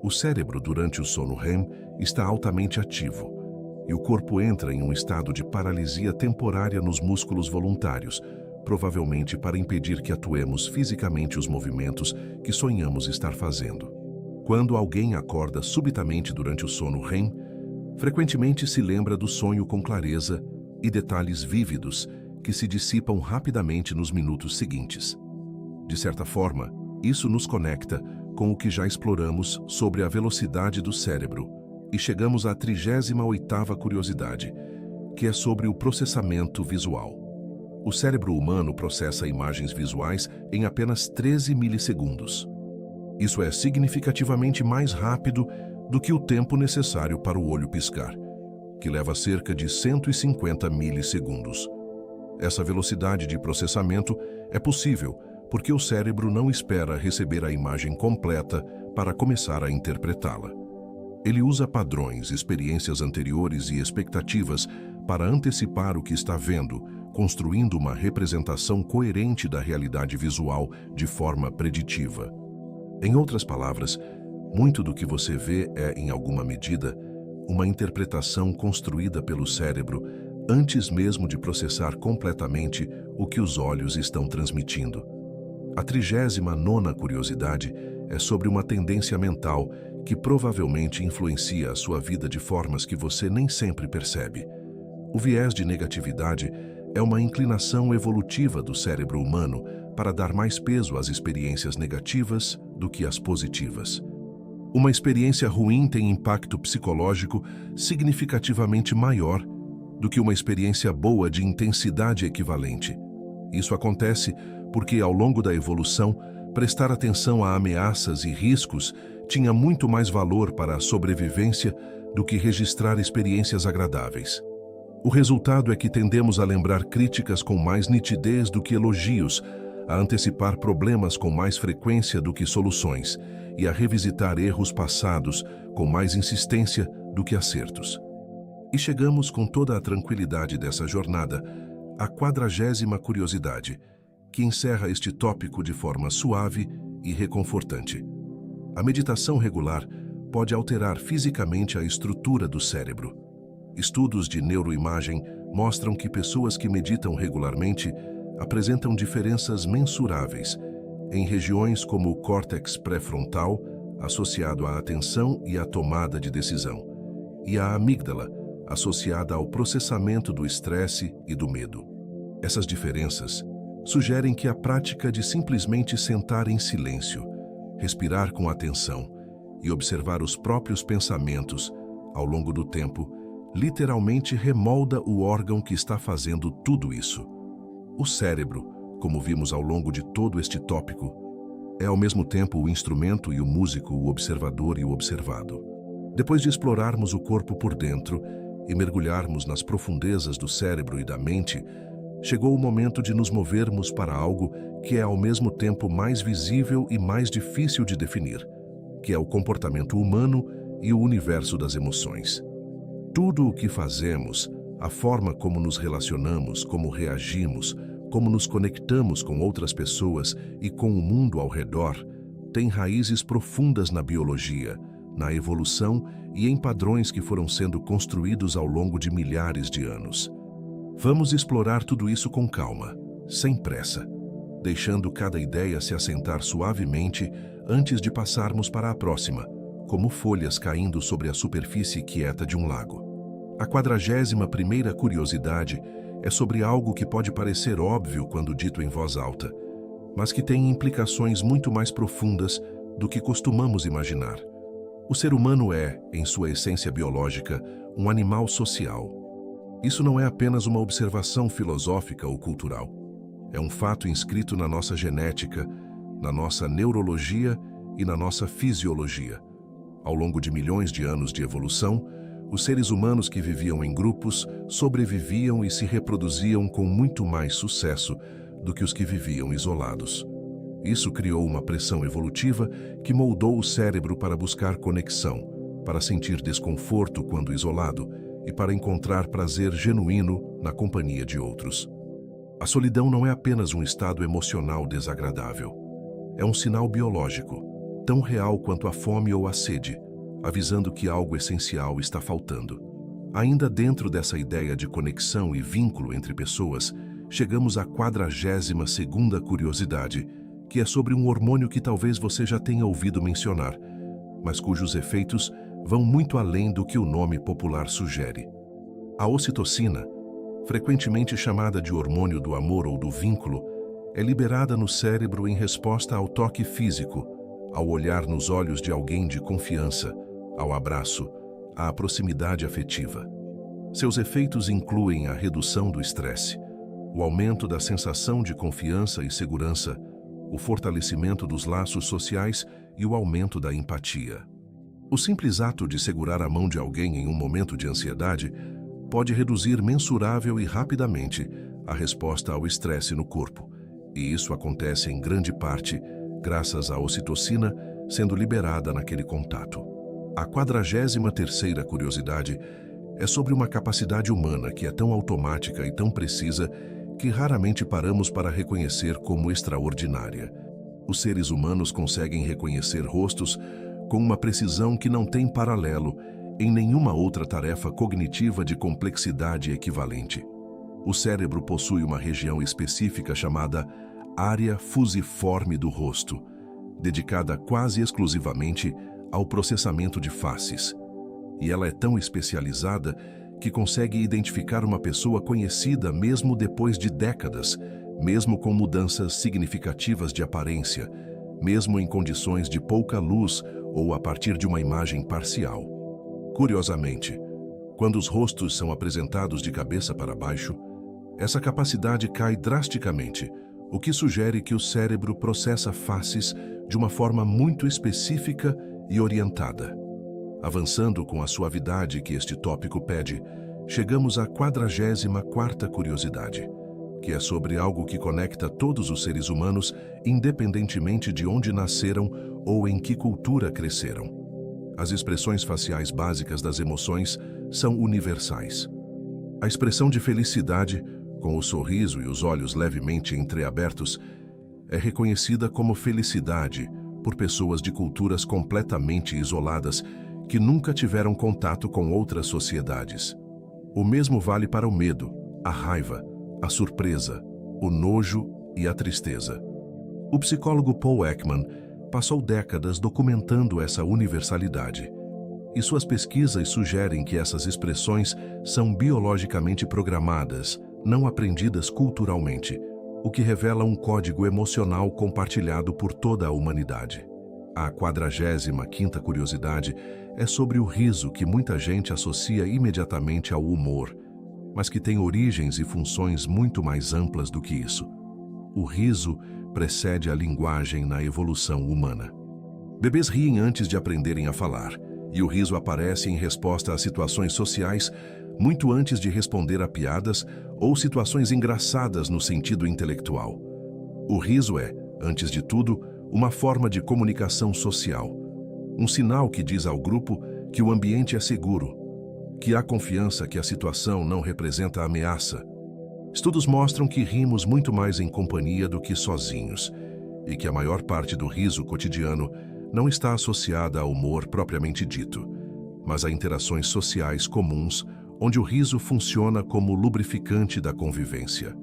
O cérebro durante o sono REM está altamente ativo e o corpo entra em um estado de paralisia temporária nos músculos voluntários, provavelmente para impedir que atuemos fisicamente os movimentos que sonhamos estar fazendo. Quando alguém acorda subitamente durante o sono REM, frequentemente se lembra do sonho com clareza e detalhes vívidos que se dissipam rapidamente nos minutos seguintes. De certa forma, isso nos conecta com o que já exploramos sobre a velocidade do cérebro e chegamos à 38ª curiosidade, que é sobre o processamento visual. O cérebro humano processa imagens visuais em apenas 13 milissegundos. Isso é significativamente mais rápido do que o tempo necessário para o olho piscar, que leva cerca de 150 milissegundos. Essa velocidade de processamento é possível porque o cérebro não espera receber a imagem completa para começar a interpretá-la. Ele usa padrões, experiências anteriores e expectativas para antecipar o que está vendo, construindo uma representação coerente da realidade visual de forma preditiva. Em outras palavras, muito do que você vê é, em alguma medida, uma interpretação construída pelo cérebro antes mesmo de processar completamente o que os olhos estão transmitindo. A 39ª curiosidade é sobre uma tendência mental que provavelmente influencia a sua vida de formas que você nem sempre percebe. O viés de negatividade é uma inclinação evolutiva do cérebro humano para dar mais peso às experiências negativas do que às positivas. Uma experiência ruim tem impacto psicológico significativamente maior do que uma experiência boa de intensidade equivalente. Isso acontece porque, ao longo da evolução, prestar atenção a ameaças e riscos tinha muito mais valor para a sobrevivência do que registrar experiências agradáveis. O resultado é que tendemos a lembrar críticas com mais nitidez do que elogios, a antecipar problemas com mais frequência do que soluções e a revisitar erros passados com mais insistência do que acertos. E chegamos com toda a tranquilidade dessa jornada à 40ª curiosidade, que encerra este tópico de forma suave e reconfortante. A meditação regular pode alterar fisicamente a estrutura do cérebro. Estudos de neuroimagem mostram que pessoas que meditam regularmente apresentam diferenças mensuráveis em regiões como o córtex pré-frontal, associado à atenção e à tomada de decisão, e a amígdala, associada ao processamento do estresse e do medo. Essas diferenças sugerem que a prática de simplesmente sentar em silêncio, respirar com atenção e observar os próprios pensamentos ao longo do tempo literalmente remolda o órgão que está fazendo tudo isso. O cérebro, como vimos ao longo de todo este tópico, é ao mesmo tempo o instrumento e o músico, o observador e o observado. Depois de explorarmos o corpo por dentro e mergulharmos nas profundezas do cérebro e da mente, chegou o momento de nos movermos para algo que é ao mesmo tempo mais visível e mais difícil de definir, que é o comportamento humano e o universo das emoções. Tudo o que fazemos, a forma como nos relacionamos, como reagimos, como nos conectamos com outras pessoas e com o mundo ao redor, tem raízes profundas na biologia, na evolução e em padrões que foram sendo construídos ao longo de milhares de anos. Vamos explorar tudo isso com calma, sem pressa, deixando cada ideia se assentar suavemente antes de passarmos para a próxima, como folhas caindo sobre a superfície quieta de um lago. A 41ª curiosidade é sobre algo que pode parecer óbvio quando dito em voz alta, mas que tem implicações muito mais profundas do que costumamos imaginar. O ser humano é, em sua essência biológica, um animal social. Isso não é apenas uma observação filosófica ou cultural. É um fato inscrito na nossa genética, na nossa neurologia e na nossa fisiologia. Ao longo de milhões de anos de evolução, os seres humanos que viviam em grupos sobreviviam e se reproduziam com muito mais sucesso do que os que viviam isolados. Isso criou uma pressão evolutiva que moldou o cérebro para buscar conexão, para sentir desconforto quando isolado e para encontrar prazer genuíno na companhia de outros. A solidão não é apenas um estado emocional desagradável. É um sinal biológico, tão real quanto a fome ou a sede, avisando que algo essencial está faltando. Ainda dentro dessa ideia de conexão e vínculo entre pessoas, chegamos à 42ª curiosidade, que é sobre um hormônio que talvez você já tenha ouvido mencionar, mas cujos efeitos vão muito além do que o nome popular sugere. A ocitocina, frequentemente chamada de hormônio do amor ou do vínculo, é liberada no cérebro em resposta ao toque físico, ao olhar nos olhos de alguém de confiança, ao abraço, à proximidade afetiva. Seus efeitos incluem a redução do estresse, o aumento da sensação de confiança e segurança, o fortalecimento dos laços sociais e o aumento da empatia. O simples ato de segurar a mão de alguém em um momento de ansiedade pode reduzir mensurável e rapidamente a resposta ao estresse no corpo, e isso acontece em grande parte graças à ocitocina sendo liberada naquele contato. A 43ª curiosidade é sobre uma capacidade humana que é tão automática e tão precisa que raramente paramos para reconhecer como extraordinária. Os seres humanos conseguem reconhecer rostos com uma precisão que não tem paralelo em nenhuma outra tarefa cognitiva de complexidade equivalente. O cérebro possui uma região específica chamada área fusiforme do rosto, dedicada quase exclusivamente ao processamento de faces. E ela é tão especializada que consegue identificar uma pessoa conhecida mesmo depois de décadas, mesmo com mudanças significativas de aparência, mesmo em condições de pouca luz ou a partir de uma imagem parcial. Curiosamente, quando os rostos são apresentados de cabeça para baixo, essa capacidade cai drasticamente, o que sugere que o cérebro processa faces de uma forma muito específica e orientada. Avançando com a suavidade que este tópico pede, chegamos à 44ª curiosidade, que é sobre algo que conecta todos os seres humanos, independentemente de onde nasceram ou em que cultura cresceram. As expressões faciais básicas das emoções são universais. A expressão de felicidade, com o sorriso e os olhos levemente entreabertos, é reconhecida como felicidade por pessoas de culturas completamente isoladas que nunca tiveram contato com outras sociedades. O mesmo vale para o medo, a raiva, a surpresa, o nojo e a tristeza. O psicólogo Paul Ekman passou décadas documentando essa universalidade, e suas pesquisas sugerem que essas expressões são biologicamente programadas, não aprendidas culturalmente, o que revela um código emocional compartilhado por toda a humanidade. A 45ª curiosidade é sobre o riso, que muita gente associa imediatamente ao humor, mas que tem origens e funções muito mais amplas do que isso. O riso precede a linguagem na evolução humana. Bebês riem antes de aprenderem a falar, e o riso aparece em resposta a situações sociais muito antes de responder a piadas ou situações engraçadas no sentido intelectual. O riso é, antes de tudo, uma forma de comunicação social, um sinal que diz ao grupo que o ambiente é seguro, que há confiança, que a situação não representa ameaça. Estudos mostram que rimos muito mais em companhia do que sozinhos, e que a maior parte do riso cotidiano não está associada ao humor propriamente dito, mas a interações sociais comuns, onde o riso funciona como lubrificante da convivência.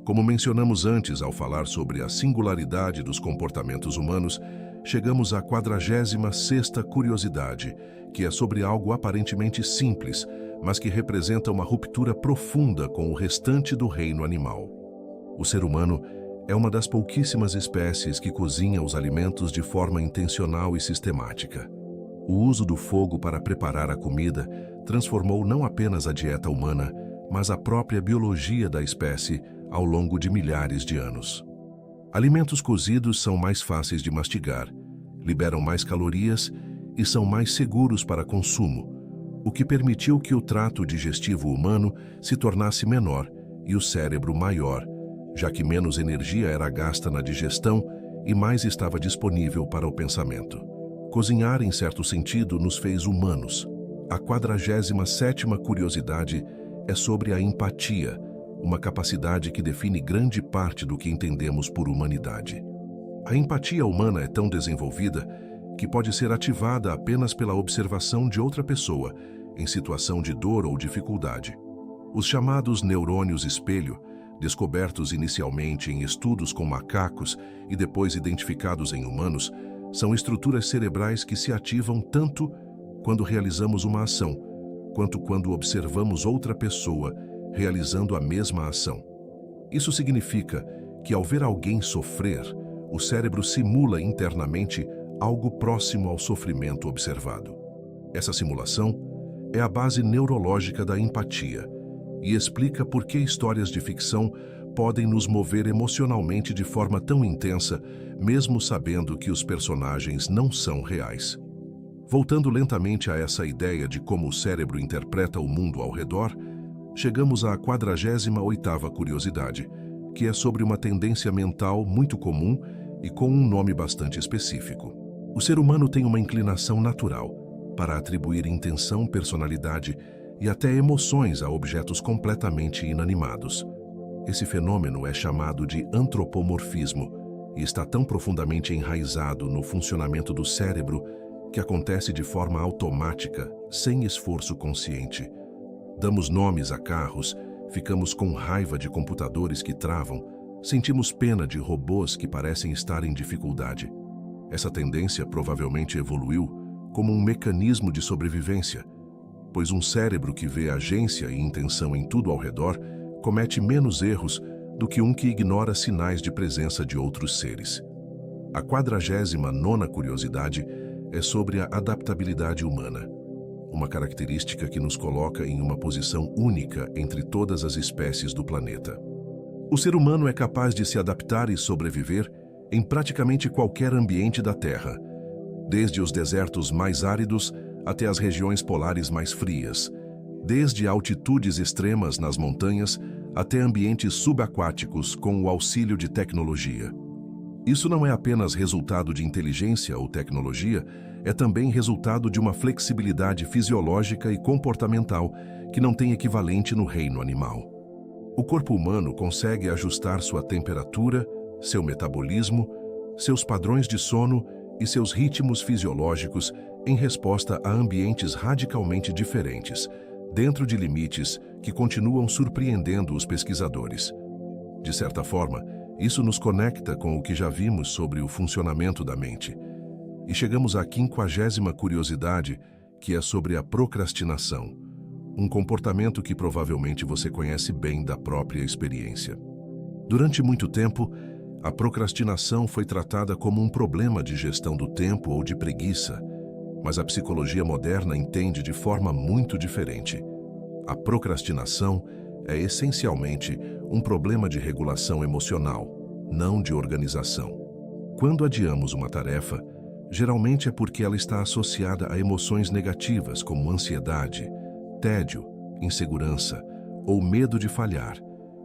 Como mencionamos antes ao falar sobre a singularidade dos comportamentos humanos, chegamos à 46ª curiosidade, que é sobre algo aparentemente simples, mas que representa uma ruptura profunda com o restante do reino animal. O ser humano é uma das pouquíssimas espécies que cozinha os alimentos de forma intencional e sistemática. O uso do fogo para preparar a comida transformou não apenas a dieta humana, mas a própria biologia da espécie ao longo de milhares de anos. Alimentos cozidos são mais fáceis de mastigar, liberam mais calorias e são mais seguros para consumo, o que permitiu que o trato digestivo humano se tornasse menor e o cérebro maior, já que menos energia era gasta na digestão e mais estava disponível para o pensamento. Cozinhar, em certo sentido, nos fez humanos. A 47ª curiosidade é sobre a empatia, uma capacidade que define grande parte do que entendemos por humanidade. A empatia humana é tão desenvolvida que pode ser ativada apenas pela observação de outra pessoa em situação de dor ou dificuldade. Os chamados neurônios espelho, descobertos inicialmente em estudos com macacos e depois identificados em humanos, são estruturas cerebrais que se ativam tanto quando realizamos uma ação, quanto quando observamos outra pessoa realizando a mesma ação. Isso significa que, ao ver alguém sofrer, o cérebro simula internamente algo próximo ao sofrimento observado. Essa simulação é a base neurológica da empatia e explica por que histórias de ficção podem nos mover emocionalmente de forma tão intensa, mesmo sabendo que os personagens não são reais. Voltando lentamente a essa ideia de como o cérebro interpreta o mundo ao redor, chegamos à 48ª curiosidade, que é sobre uma tendência mental muito comum e com um nome bastante específico. O ser humano tem uma inclinação natural para atribuir intenção, personalidade e até emoções a objetos completamente inanimados. Esse fenômeno é chamado de antropomorfismo e está tão profundamente enraizado no funcionamento do cérebro que acontece de forma automática, sem esforço consciente. Damos nomes a carros, ficamos com raiva de computadores que travam, sentimos pena de robôs que parecem estar em dificuldade. Essa tendência provavelmente evoluiu como um mecanismo de sobrevivência, pois um cérebro que vê agência e intenção em tudo ao redor comete menos erros do que um que ignora sinais de presença de outros seres. A 49ª curiosidade é sobre a adaptabilidade humana, uma característica que nos coloca em uma posição única entre todas as espécies do planeta. O ser humano é capaz de se adaptar e sobreviver em praticamente qualquer ambiente da Terra, desde os desertos mais áridos até as regiões polares mais frias, desde altitudes extremas nas montanhas até ambientes subaquáticos com o auxílio de tecnologia. Isso não é apenas resultado de inteligência ou tecnologia, é também resultado de uma flexibilidade fisiológica e comportamental que não tem equivalente no reino animal. O corpo humano consegue ajustar sua temperatura, seu metabolismo, seus padrões de sono e seus ritmos fisiológicos em resposta a ambientes radicalmente diferentes, dentro de limites que continuam surpreendendo os pesquisadores. De certa forma, isso nos conecta com o que já vimos sobre o funcionamento da mente. E chegamos à 50ª curiosidade, que é sobre a procrastinação, um comportamento que provavelmente você conhece bem da própria experiência. Durante muito tempo, a procrastinação foi tratada como um problema de gestão do tempo ou de preguiça, mas a psicologia moderna entende de forma muito diferente. A procrastinação é essencialmente um problema de regulação emocional, não de organização. Quando adiamos uma tarefa, geralmente é porque ela está associada a emoções negativas como ansiedade, tédio, insegurança ou medo de falhar,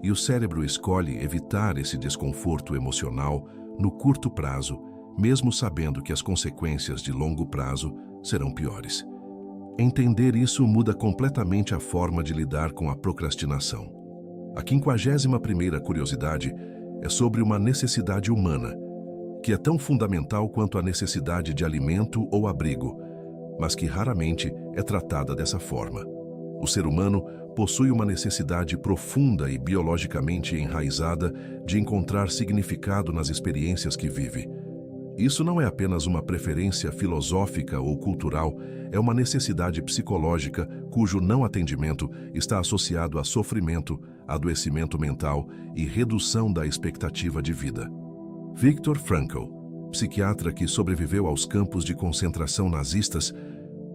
e o cérebro escolhe evitar esse desconforto emocional no curto prazo, mesmo sabendo que as consequências de longo prazo serão piores. Entender isso muda completamente a forma de lidar com a procrastinação. A 51ª curiosidade é sobre uma necessidade humana, que é tão fundamental quanto a necessidade de alimento ou abrigo, mas que raramente é tratada dessa forma. O ser humano possui uma necessidade profunda e biologicamente enraizada de encontrar significado nas experiências que vive. Isso não é apenas uma preferência filosófica ou cultural, é uma necessidade psicológica cujo não atendimento está associado a sofrimento, adoecimento mental e redução da expectativa de vida. Viktor Frankl, psiquiatra que sobreviveu aos campos de concentração nazistas,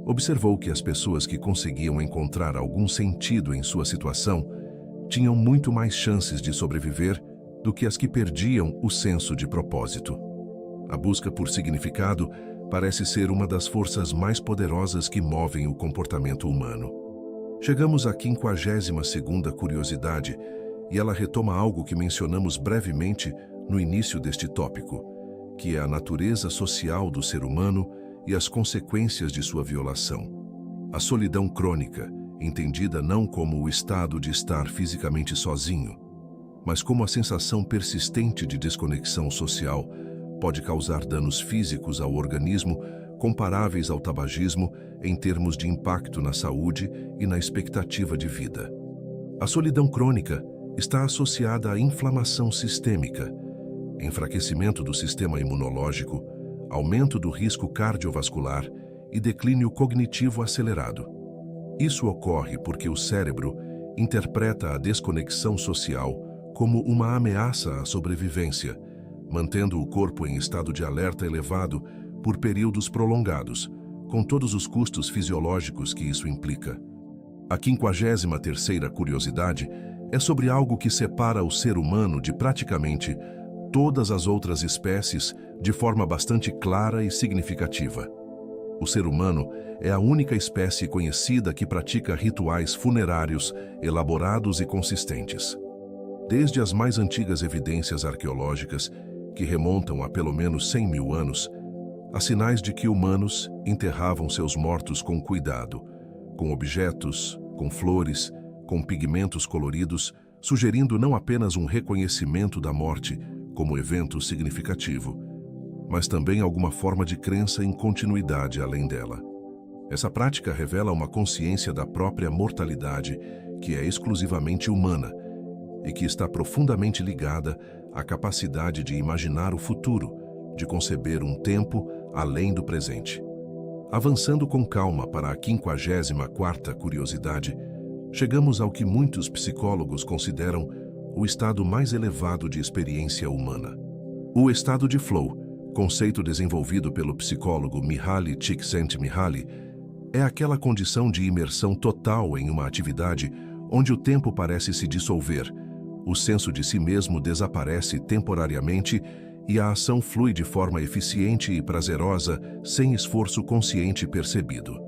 observou que as pessoas que conseguiam encontrar algum sentido em sua situação tinham muito mais chances de sobreviver do que as que perdiam o senso de propósito. A busca por significado parece ser uma das forças mais poderosas que movem o comportamento humano. Chegamos à 52ª curiosidade e ela retoma algo que mencionamos brevemente no início deste tópico, que é a natureza social do ser humano e as consequências de sua violação. A solidão crônica, entendida não como o estado de estar fisicamente sozinho, mas como a sensação persistente de desconexão social, pode causar danos físicos ao organismo comparáveis ao tabagismo em termos de impacto na saúde e na expectativa de vida. A solidão crônica está associada à inflamação sistêmica, enfraquecimento do sistema imunológico, aumento do risco cardiovascular e declínio cognitivo acelerado. Isso ocorre porque o cérebro interpreta a desconexão social como uma ameaça à sobrevivência, mantendo o corpo em estado de alerta elevado por períodos prolongados, com todos os custos fisiológicos que isso implica. A 53ª curiosidade É sobre algo que separa o ser humano de praticamente todas as outras espécies de forma bastante clara e significativa. O ser humano é a única espécie conhecida que pratica rituais funerários elaborados e consistentes. Desde as mais antigas evidências arqueológicas, que remontam a pelo menos 100 mil anos, há sinais de que humanos enterravam seus mortos com cuidado, com objetos, com flores, com pigmentos coloridos, sugerindo não apenas um reconhecimento da morte como evento significativo, mas também alguma forma de crença em continuidade além dela. Essa prática revela uma consciência da própria mortalidade que é exclusivamente humana e que está profundamente ligada à capacidade de imaginar o futuro, de conceber um tempo além do presente. Avançando com calma para a 54ª curiosidade, chegamos ao que muitos psicólogos consideram o estado mais elevado de experiência humana. O estado de flow, conceito desenvolvido pelo psicólogo Mihaly Csikszentmihalyi, é aquela condição de imersão total em uma atividade onde o tempo parece se dissolver, o senso de si mesmo desaparece temporariamente e a ação flui de forma eficiente e prazerosa, sem esforço consciente percebido.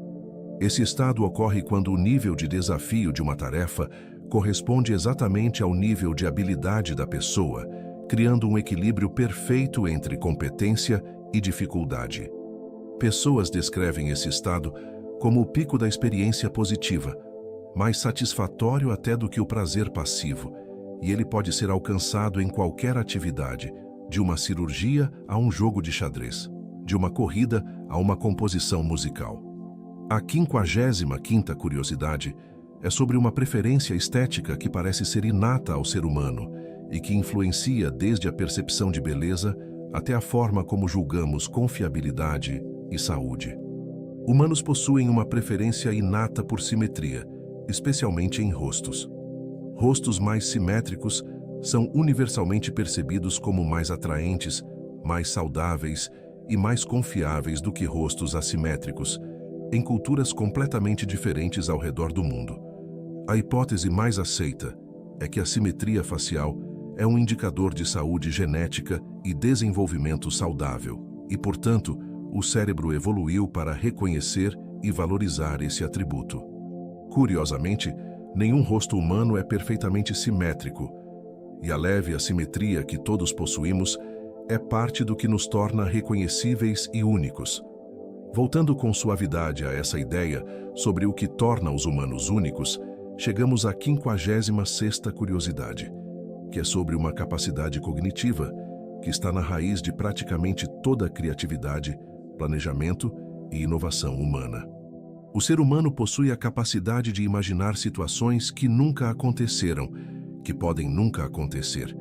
Esse estado ocorre quando o nível de desafio de uma tarefa corresponde exatamente ao nível de habilidade da pessoa, criando um equilíbrio perfeito entre competência e dificuldade. Pessoas descrevem esse estado como o pico da experiência positiva, mais satisfatório até do que o prazer passivo, e ele pode ser alcançado em qualquer atividade, de uma cirurgia a um jogo de xadrez, de uma corrida a uma composição musical. A 55ª curiosidade é sobre uma preferência estética que parece ser inata ao ser humano e que influencia desde a percepção de beleza até a forma como julgamos confiabilidade e saúde. Humanos possuem uma preferência inata por simetria, especialmente em rostos. Rostos mais simétricos são universalmente percebidos como mais atraentes, mais saudáveis e mais confiáveis do que rostos assimétricos, em culturas completamente diferentes ao redor do mundo. A hipótese mais aceita é que a simetria facial é um indicador de saúde genética e desenvolvimento saudável, e, portanto, o cérebro evoluiu para reconhecer e valorizar esse atributo. Curiosamente, nenhum rosto humano é perfeitamente simétrico, e a leve assimetria que todos possuímos é parte do que nos torna reconhecíveis e únicos. Voltando com suavidade a essa ideia sobre o que torna os humanos únicos, chegamos à 56ª curiosidade, que é sobre uma capacidade cognitiva que está na raiz de praticamente toda a criatividade, planejamento e inovação humana. O ser humano possui a capacidade de imaginar situações que nunca aconteceram, que podem nunca acontecer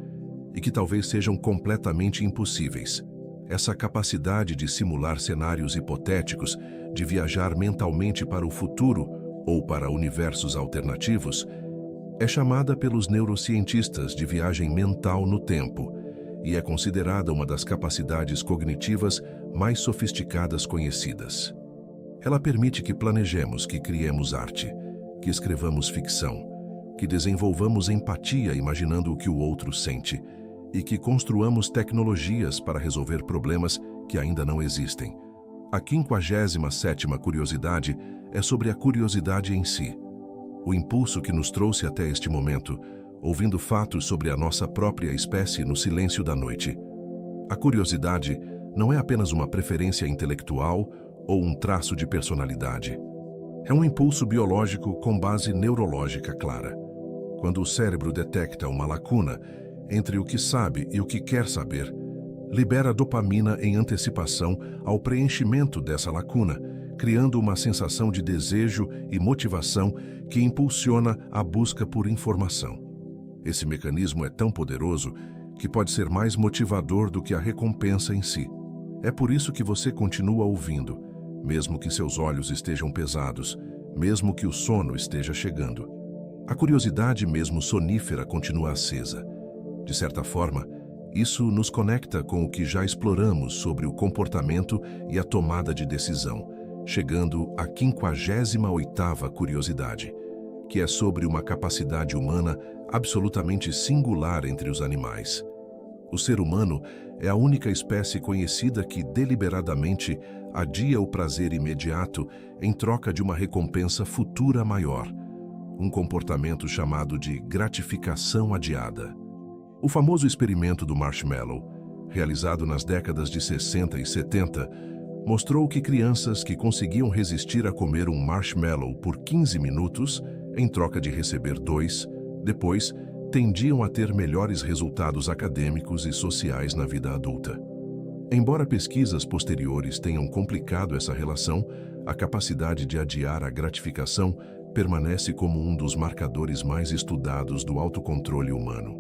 e que talvez sejam completamente impossíveis. Essa capacidade de simular cenários hipotéticos, de viajar mentalmente para o futuro ou para universos alternativos, é chamada pelos neurocientistas de viagem mental no tempo e é considerada uma das capacidades cognitivas mais sofisticadas conhecidas. Ela permite que planejemos, que criemos arte, que escrevamos ficção, que desenvolvamos empatia imaginando o que o outro sente e que construamos tecnologias para resolver problemas que ainda não existem. A 57ª curiosidade é sobre a curiosidade em si, o impulso que nos trouxe até este momento, ouvindo fatos sobre a nossa própria espécie no silêncio da noite. A curiosidade não é apenas uma preferência intelectual ou um traço de personalidade. É um impulso biológico com base neurológica clara. Quando o cérebro detecta uma lacuna entre o que sabe e o que quer saber, libera dopamina em antecipação ao preenchimento dessa lacuna, criando uma sensação de desejo e motivação que impulsiona a busca por informação. Esse mecanismo é tão poderoso que pode ser mais motivador do que a recompensa em si. É por isso que você continua ouvindo, mesmo que seus olhos estejam pesados, mesmo que o sono esteja chegando. A curiosidade, mesmo sonífera, continua acesa. De certa forma, isso nos conecta com o que já exploramos sobre o comportamento e a tomada de decisão, chegando à 58ª curiosidade, que é sobre uma capacidade humana absolutamente singular entre os animais. O ser humano é a única espécie conhecida que deliberadamente adia o prazer imediato em troca de uma recompensa futura maior, um comportamento chamado de gratificação adiada. O famoso experimento do marshmallow, realizado nas décadas de 60 e 70, mostrou que crianças que conseguiam resistir a comer um marshmallow por 15 minutos, em troca de receber 2, depois tendiam a ter melhores resultados acadêmicos e sociais na vida adulta. Embora pesquisas posteriores tenham complicado essa relação, a capacidade de adiar a gratificação permanece como um dos marcadores mais estudados do autocontrole humano.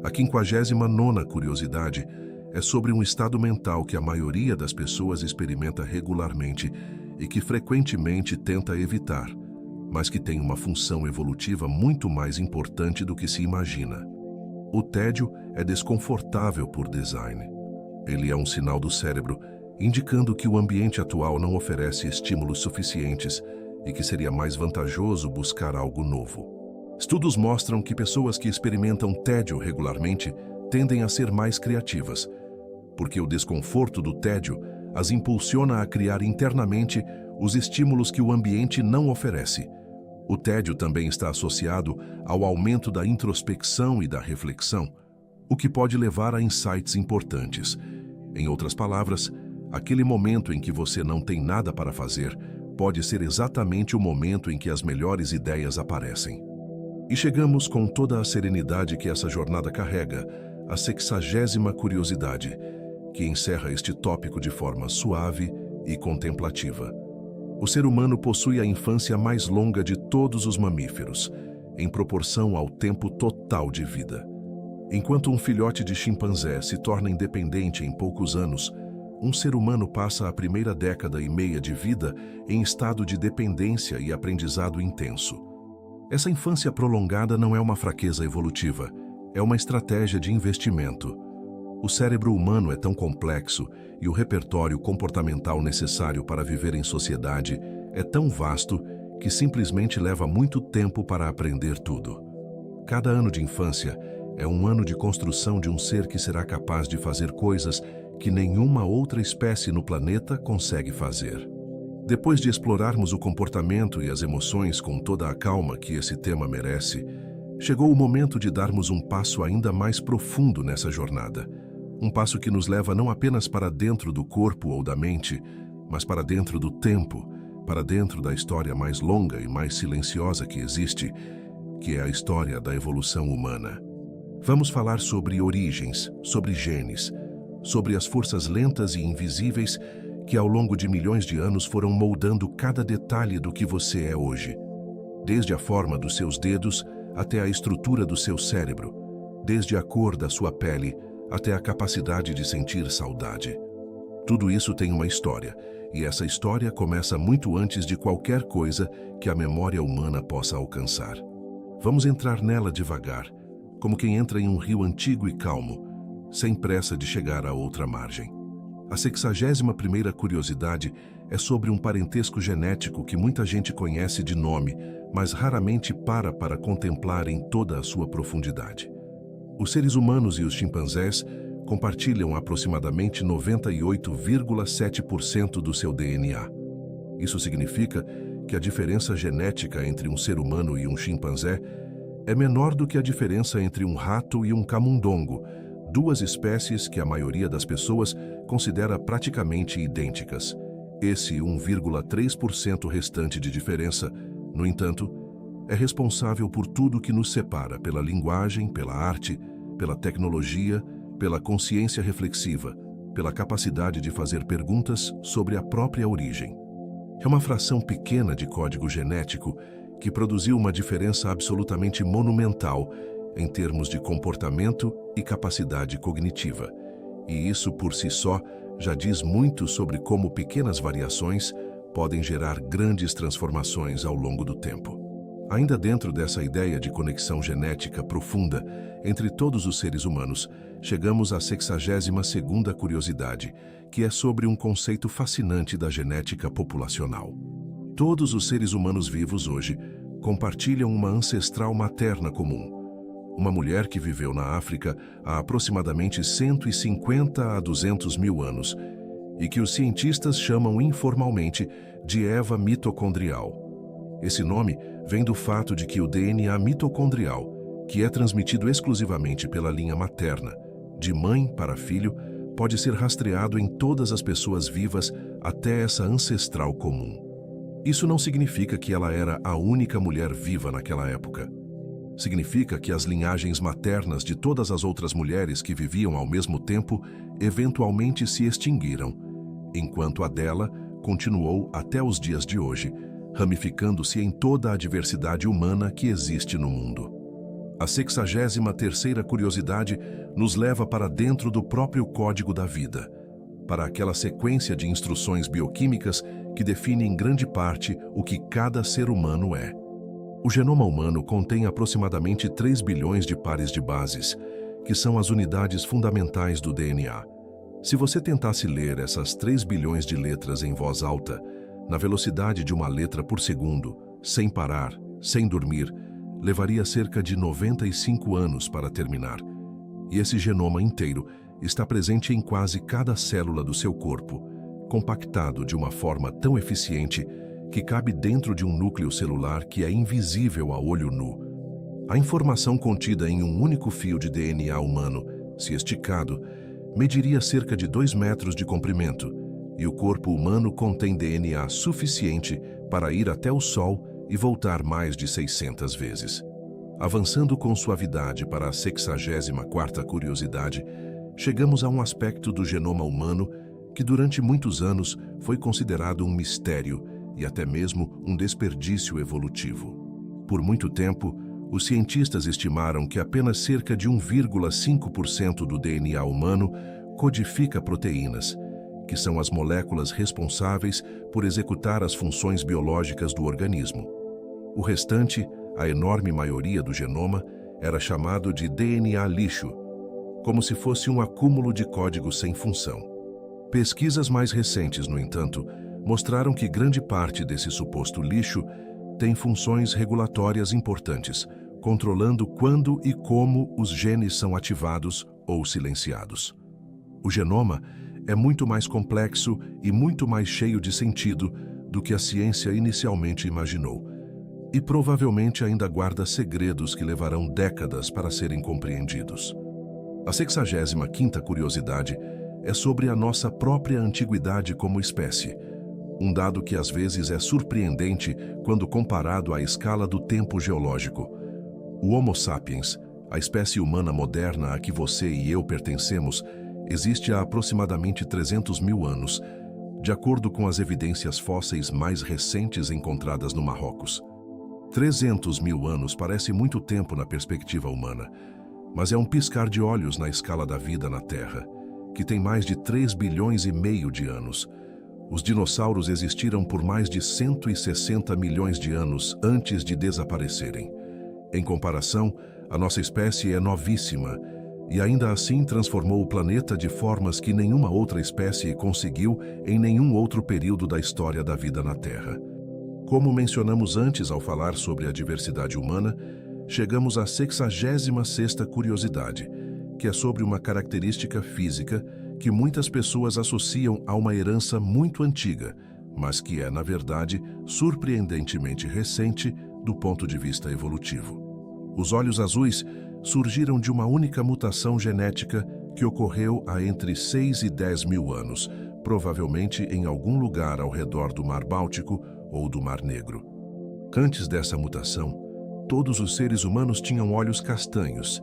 A 59ª curiosidade é sobre um estado mental que a maioria das pessoas experimenta regularmente e que frequentemente tenta evitar, mas que tem uma função evolutiva muito mais importante do que se imagina. O tédio é desconfortável por design. Ele é um sinal do cérebro indicando que o ambiente atual não oferece estímulos suficientes e que seria mais vantajoso buscar algo novo. Estudos mostram que pessoas que experimentam tédio regularmente tendem a ser mais criativas, porque o desconforto do tédio as impulsiona a criar internamente os estímulos que o ambiente não oferece. O tédio também está associado ao aumento da introspecção e da reflexão, o que pode levar a insights importantes. Em outras palavras, aquele momento em que você não tem nada para fazer pode ser exatamente o momento em que as melhores ideias aparecem. E chegamos com toda a serenidade que essa jornada carrega, à 60ª curiosidade, que encerra este tópico de forma suave e contemplativa. O ser humano possui a infância mais longa de todos os mamíferos, em proporção ao tempo total de vida. Enquanto um filhote de chimpanzé se torna independente em poucos anos, um ser humano passa a primeira década e meia de vida em estado de dependência e aprendizado intenso. Essa infância prolongada não é uma fraqueza evolutiva, é uma estratégia de investimento. O cérebro humano é tão complexo e o repertório comportamental necessário para viver em sociedade é tão vasto que simplesmente leva muito tempo para aprender tudo. Cada ano de infância é um ano de construção de um ser que será capaz de fazer coisas que nenhuma outra espécie no planeta consegue fazer. Depois de explorarmos o comportamento e as emoções com toda a calma que esse tema merece, chegou o momento de darmos um passo ainda mais profundo nessa jornada. Um passo que nos leva não apenas para dentro do corpo ou da mente, mas para dentro do tempo, para dentro da história mais longa e mais silenciosa que existe, que é a história da evolução humana. Vamos falar sobre origens, sobre genes, sobre as forças lentas e invisíveis que ao longo de milhões de anos foram moldando cada detalhe do que você é hoje. Desde a forma dos seus dedos até a estrutura do seu cérebro, desde a cor da sua pele até a capacidade de sentir saudade. Tudo isso tem uma história, e essa história começa muito antes de qualquer coisa que a memória humana possa alcançar. Vamos entrar nela devagar, como quem entra em um rio antigo e calmo, sem pressa de chegar à outra margem. A 61ª curiosidade é sobre um parentesco genético que muita gente conhece de nome, mas raramente para contemplar em toda a sua profundidade. Os seres humanos e os chimpanzés compartilham aproximadamente 98,7% do seu DNA. Isso significa que a diferença genética entre um ser humano e um chimpanzé é menor do que a diferença entre um rato e um camundongo, duas espécies que a maioria das pessoas considera praticamente idênticas. Esse 1,3% restante de diferença, no entanto, é responsável por tudo que nos separa pela linguagem, pela arte, pela tecnologia, pela consciência reflexiva, pela capacidade de fazer perguntas sobre a própria origem. É uma fração pequena de código genético que produziu uma diferença absolutamente monumental em termos de comportamento e capacidade cognitiva. E isso, por si só, já diz muito sobre como pequenas variações podem gerar grandes transformações ao longo do tempo. Ainda dentro dessa ideia de conexão genética profunda entre todos os seres humanos, chegamos à 62ª curiosidade, que é sobre um conceito fascinante da genética populacional. Todos os seres humanos vivos hoje compartilham uma ancestral materna comum, uma mulher que viveu na África há aproximadamente 150 a 200 mil anos e que os cientistas chamam informalmente de Eva mitocondrial. Esse nome vem do fato de que o DNA mitocondrial, que é transmitido exclusivamente pela linha materna, de mãe para filho, pode ser rastreado em todas as pessoas vivas até essa ancestral comum. Isso não significa que ela era a única mulher viva naquela época. Significa que as linhagens maternas de todas as outras mulheres que viviam ao mesmo tempo eventualmente se extinguiram, enquanto a dela continuou até os dias de hoje, ramificando-se em toda a diversidade humana que existe no mundo. A 63ª curiosidade nos leva para dentro do próprio código da vida, para aquela sequência de instruções bioquímicas que define em grande parte o que cada ser humano é. O genoma humano contém aproximadamente 3 bilhões de pares de bases, que são as unidades fundamentais do DNA. Se você tentasse ler essas 3 bilhões de letras em voz alta, na velocidade de uma letra por segundo, sem parar, sem dormir, levaria cerca de 95 anos para terminar. E esse genoma inteiro está presente em quase cada célula do seu corpo, compactado de uma forma tão eficiente que cabe dentro de um núcleo celular que é invisível a olho nu. A informação contida em um único fio de DNA humano, se esticado, mediria cerca de 2 metros de comprimento, e o corpo humano contém DNA suficiente para ir até o Sol e voltar mais de 600 vezes. Avançando com suavidade para a 64ª curiosidade, chegamos a um aspecto do genoma humano que durante muitos anos foi considerado um mistério e até mesmo um desperdício evolutivo. Por muito tempo, os cientistas estimaram que apenas cerca de 1,5% do DNA humano codifica proteínas, que são as moléculas responsáveis por executar as funções biológicas do organismo. O restante, a enorme maioria do genoma, era chamado de DNA lixo, como se fosse um acúmulo de códigos sem função. Pesquisas mais recentes, no entanto, mostraram que grande parte desse suposto lixo tem funções regulatórias importantes, controlando quando e como os genes são ativados ou silenciados. O genoma é muito mais complexo e muito mais cheio de sentido do que a ciência inicialmente imaginou, e provavelmente ainda guarda segredos que levarão décadas para serem compreendidos. A 65ª curiosidade é sobre a nossa própria antiguidade como espécie, um dado que às vezes é surpreendente quando comparado à escala do tempo geológico. O Homo sapiens, a espécie humana moderna a que você e eu pertencemos, existe há aproximadamente 300 mil anos, de acordo com as evidências fósseis mais recentes encontradas no Marrocos. 300 mil anos parece muito tempo na perspectiva humana, mas é um piscar de olhos na escala da vida na Terra, que tem mais de 3 bilhões e meio de anos. Os dinossauros existiram por mais de 160 milhões de anos antes de desaparecerem. Em comparação, a nossa espécie é novíssima e ainda assim transformou o planeta de formas que nenhuma outra espécie conseguiu em nenhum outro período da história da vida na Terra. Como mencionamos antes ao falar sobre a diversidade humana, chegamos à 66ª curiosidade, que é sobre uma característica física que muitas pessoas associam a uma herança muito antiga, mas que é, na verdade, surpreendentemente recente do ponto de vista evolutivo. Os olhos azuis surgiram de uma única mutação genética que ocorreu há entre 6 e 10 mil anos, provavelmente em algum lugar ao redor do Mar Báltico ou do Mar Negro. Antes dessa mutação, todos os seres humanos tinham olhos castanhos.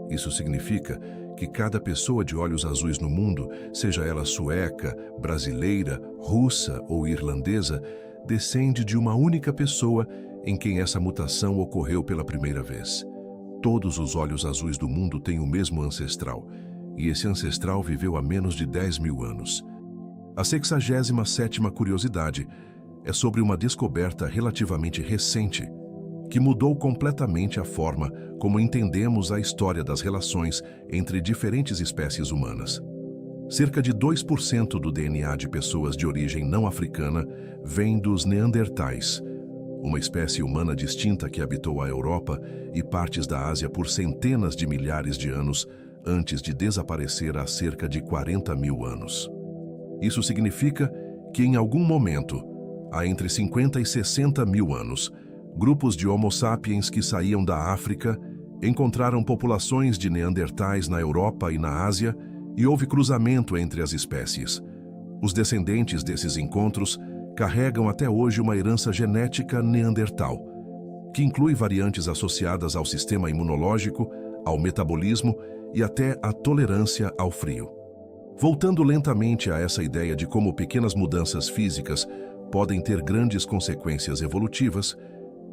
Isso significa que cada pessoa de olhos azuis no mundo, seja ela sueca, brasileira, russa ou irlandesa, descende de uma única pessoa em quem essa mutação ocorreu pela primeira vez. Todos os olhos azuis do mundo têm o mesmo ancestral, e esse ancestral viveu há menos de 10 mil anos. A 67ª curiosidade é sobre uma descoberta relativamente recente, que mudou completamente a forma como entendemos a história das relações entre diferentes espécies humanas. Cerca de 2% do DNA de pessoas de origem não africana vem dos neandertais, uma espécie humana distinta que habitou a Europa e partes da Ásia por centenas de milhares de anos antes de desaparecer há cerca de 40 mil anos. Isso significa que em algum momento, há entre 50 e 60 mil anos, grupos de Homo sapiens que saíam da África encontraram populações de neandertais na Europa e na Ásia e houve cruzamento entre as espécies. Os descendentes desses encontros carregam até hoje uma herança genética neandertal, que inclui variantes associadas ao sistema imunológico, ao metabolismo e até à tolerância ao frio. Voltando lentamente a essa ideia de como pequenas mudanças físicas podem ter grandes consequências evolutivas,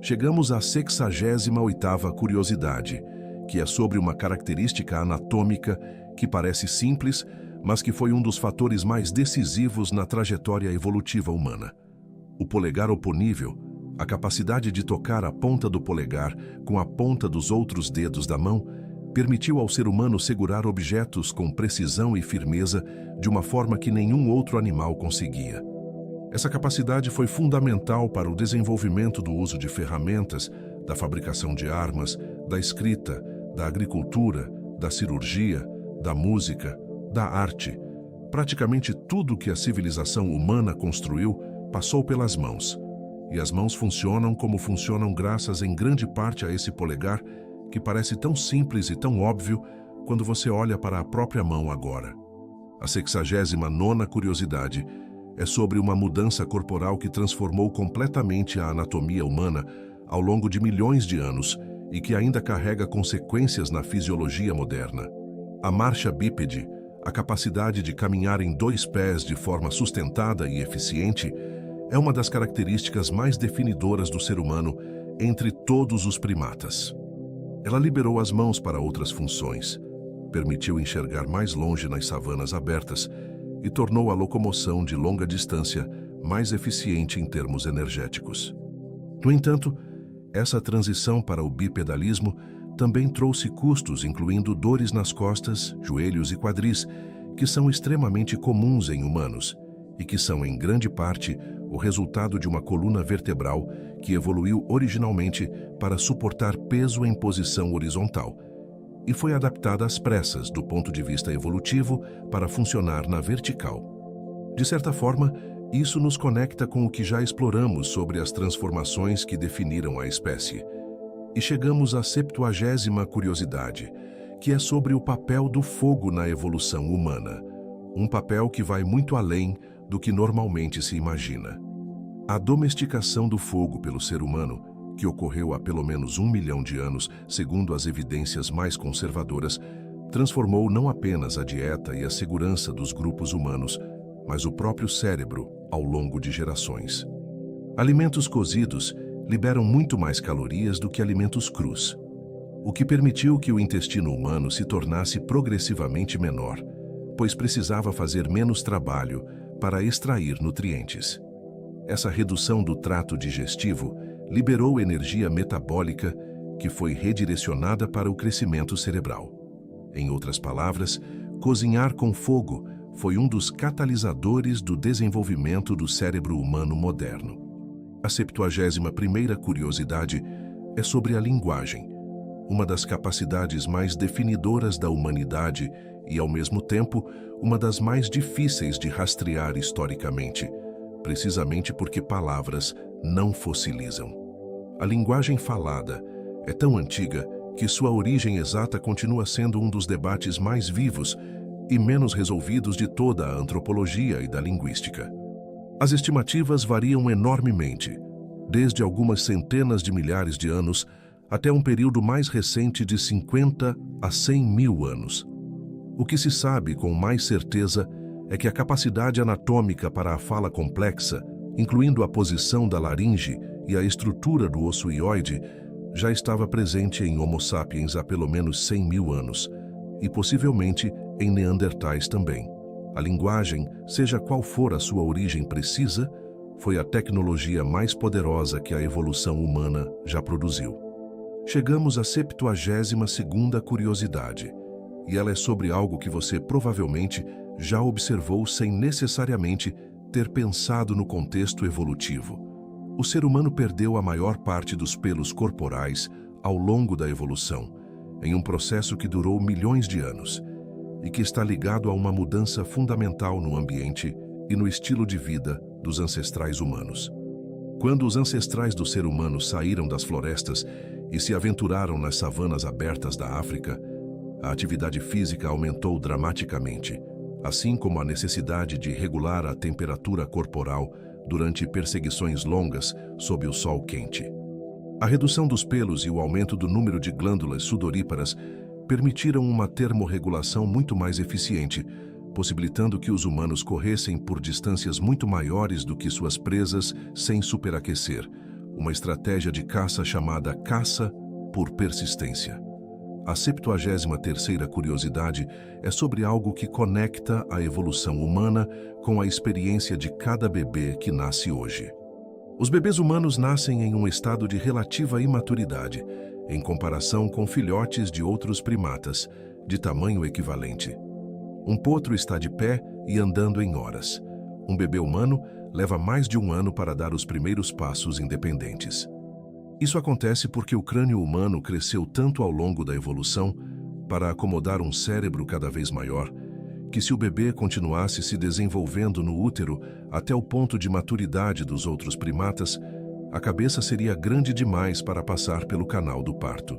chegamos à 68ª curiosidade, que é sobre uma característica anatômica que parece simples, mas que foi um dos fatores mais decisivos na trajetória evolutiva humana. O polegar oponível, a capacidade de tocar a ponta do polegar com a ponta dos outros dedos da mão, permitiu ao ser humano segurar objetos com precisão e firmeza de uma forma que nenhum outro animal conseguia. Essa capacidade foi fundamental para o desenvolvimento do uso de ferramentas, da fabricação de armas, da escrita, da agricultura, da cirurgia, da música, da arte. Praticamente tudo que a civilização humana construiu passou pelas mãos. E as mãos funcionam como funcionam graças em grande parte a esse polegar, que parece tão simples e tão óbvio quando você olha para a própria mão agora. A 69ª curiosidade é sobre uma mudança corporal que transformou completamente a anatomia humana ao longo de milhões de anos e que ainda carrega consequências na fisiologia moderna. A marcha bípede, a capacidade de caminhar em 2 pés de forma sustentada e eficiente, é uma das características mais definidoras do ser humano entre todos os primatas. Ela liberou as mãos para outras funções, permitiu enxergar mais longe nas savanas abertas e tornou a locomoção de longa distância mais eficiente em termos energéticos. No entanto, essa transição para o bipedalismo também trouxe custos, incluindo dores nas costas, joelhos e quadris, que são extremamente comuns em humanos e que são, em grande parte, o resultado de uma coluna vertebral que evoluiu originalmente para suportar peso em posição horizontal e foi adaptada às pressas, do ponto de vista evolutivo, para funcionar na vertical. De certa forma, isso nos conecta com o que já exploramos sobre as transformações que definiram a espécie. E chegamos à 70ª curiosidade, que é sobre o papel do fogo na evolução humana. Um papel que vai muito além do que normalmente se imagina. A domesticação do fogo pelo ser humano, que ocorreu há pelo menos 1 milhão de anos, segundo as evidências mais conservadoras, transformou não apenas a dieta e a segurança dos grupos humanos, mas o próprio cérebro ao longo de gerações. Alimentos cozidos liberam muito mais calorias do que alimentos crus, o que permitiu que o intestino humano se tornasse progressivamente menor, pois precisava fazer menos trabalho para extrair nutrientes. Essa redução do trato digestivo liberou energia metabólica que foi redirecionada para o crescimento cerebral. Em outras palavras, cozinhar com fogo foi um dos catalisadores do desenvolvimento do cérebro humano moderno. A 71ª curiosidade é sobre a linguagem, uma das capacidades mais definidoras da humanidade e, ao mesmo tempo, uma das mais difíceis de rastrear historicamente, precisamente porque palavras não fossilizam. A linguagem falada é tão antiga que sua origem exata continua sendo um dos debates mais vivos e menos resolvidos de toda a antropologia e da linguística. As estimativas variam enormemente, desde algumas centenas de milhares de anos até um período mais recente de 50 a 100 mil anos. O que se sabe com mais certeza é que a capacidade anatômica para a fala complexa, incluindo a posição da laringe e a estrutura do osso hioide, já estava presente em Homo sapiens há pelo menos 100 mil anos, e possivelmente em neandertais também. A linguagem, seja qual for a sua origem precisa, foi a tecnologia mais poderosa que a evolução humana já produziu. Chegamos à 72ª curiosidade, e ela é sobre algo que você provavelmente já observou sem necessariamente ter pensado no contexto evolutivo: O ser humano perdeu a maior parte dos pelos corporais ao longo da evolução, em um processo que durou milhões de anos e que está ligado a uma mudança fundamental no ambiente e no estilo de vida dos ancestrais humanos. Quando os ancestrais do ser humano saíram das florestas e se aventuraram nas savanas abertas da África, a atividade física aumentou dramaticamente, assim como a necessidade de regular a temperatura corporal durante perseguições longas sob o sol quente. A redução dos pelos e o aumento do número de glândulas sudoríparas permitiram uma termorregulação muito mais eficiente, possibilitando que os humanos corressem por distâncias muito maiores do que suas presas sem superaquecer, uma estratégia de caça chamada caça por persistência. A 73ª curiosidade é sobre algo que conecta a evolução humana com a experiência de cada bebê que nasce hoje. Os bebês humanos nascem em um estado de relativa imaturidade, em comparação com filhotes de outros primatas, de tamanho equivalente. Um potro está de pé e andando em horas. Um bebê humano leva mais de um ano para dar os primeiros passos independentes. Isso acontece porque o crânio humano cresceu tanto ao longo da evolução para acomodar um cérebro cada vez maior, que se o bebê continuasse se desenvolvendo no útero até o ponto de maturidade dos outros primatas, a cabeça seria grande demais para passar pelo canal do parto.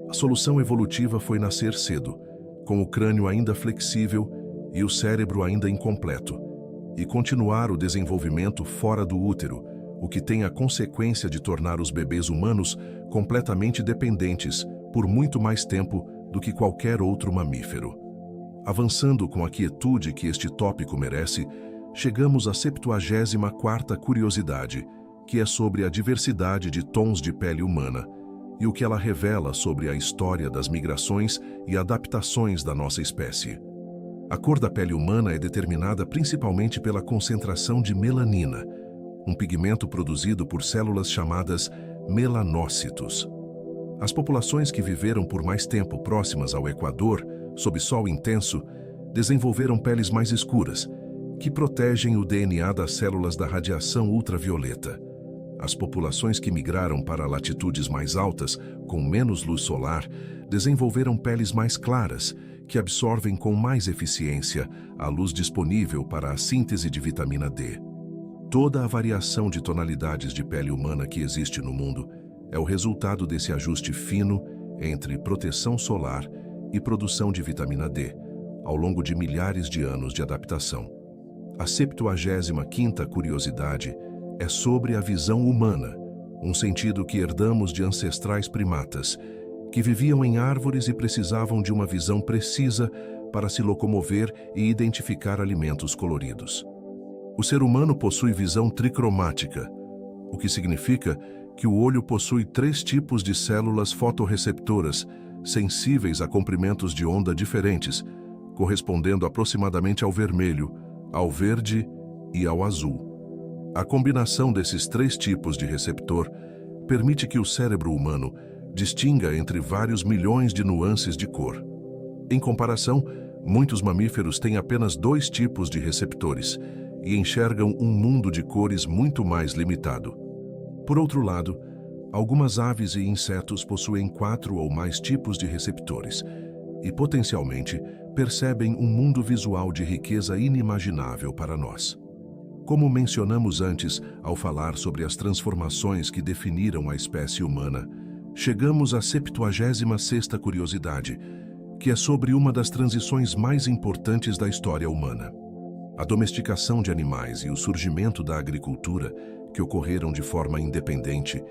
A solução evolutiva foi nascer cedo, com o crânio ainda flexível e o cérebro ainda incompleto, e continuar o desenvolvimento fora do útero, o que tem a consequência de tornar os bebês humanos completamente dependentes por muito mais tempo do que qualquer outro mamífero. Avançando com a quietude que este tópico merece, chegamos à 74ª curiosidade, que é sobre a diversidade de tons de pele humana e o que ela revela sobre a história das migrações e adaptações da nossa espécie. A cor da pele humana é determinada principalmente pela concentração de melanina, um pigmento produzido por células chamadas melanócitos. As populações que viveram por mais tempo próximas ao Equador, sob sol intenso, desenvolveram peles mais escuras, que protegem o DNA das células da radiação ultravioleta. As populações que migraram para latitudes mais altas, com menos luz solar, desenvolveram peles mais claras, que absorvem com mais eficiência a luz disponível para a síntese de vitamina D. Toda a variação de tonalidades de pele humana que existe no mundo é o resultado desse ajuste fino entre proteção solar e produção de vitamina D, ao longo de milhares de anos de adaptação. A 75ª curiosidade é sobre a visão humana, um sentido que herdamos de ancestrais primatas, que viviam em árvores e precisavam de uma visão precisa para se locomover e identificar alimentos coloridos. O ser humano possui visão tricromática, o que significa que o olho possui 3 tipos de células fotorreceptoras, sensíveis a comprimentos de onda diferentes, correspondendo aproximadamente ao vermelho, ao verde e ao azul. A combinação desses 3 tipos de receptor permite que o cérebro humano distinga entre vários milhões de nuances de cor. Em comparação, muitos mamíferos têm apenas 2 tipos de receptores e enxergam um mundo de cores muito mais limitado. Por outro lado, algumas aves e insetos possuem 4 ou mais tipos de receptores e, potencialmente, percebem um mundo visual de riqueza inimaginável para nós. Como mencionamos antes ao falar sobre as transformações que definiram a espécie humana, chegamos à 76ª curiosidade, que é sobre uma das transições mais importantes da história humana. A domesticação de animais e o surgimento da agricultura, que ocorreram de forma independente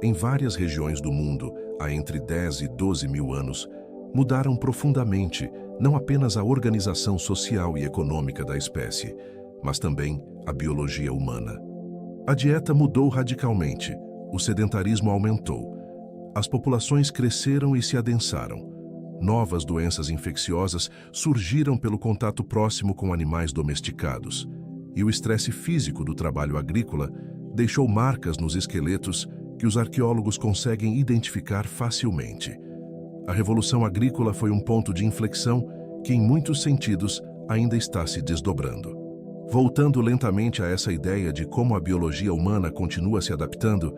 em várias regiões do mundo há entre 10 e 12 mil anos, mudaram profundamente não apenas a organização social e econômica da espécie, mas também a biologia humana. A dieta mudou radicalmente, o sedentarismo aumentou, as populações cresceram e se adensaram. Novas doenças infecciosas surgiram pelo contato próximo com animais domesticados, e o estresse físico do trabalho agrícola deixou marcas nos esqueletos que os arqueólogos conseguem identificar facilmente. A Revolução Agrícola foi um ponto de inflexão que, em muitos sentidos, ainda está se desdobrando. Voltando lentamente a essa ideia de como a biologia humana continua se adaptando,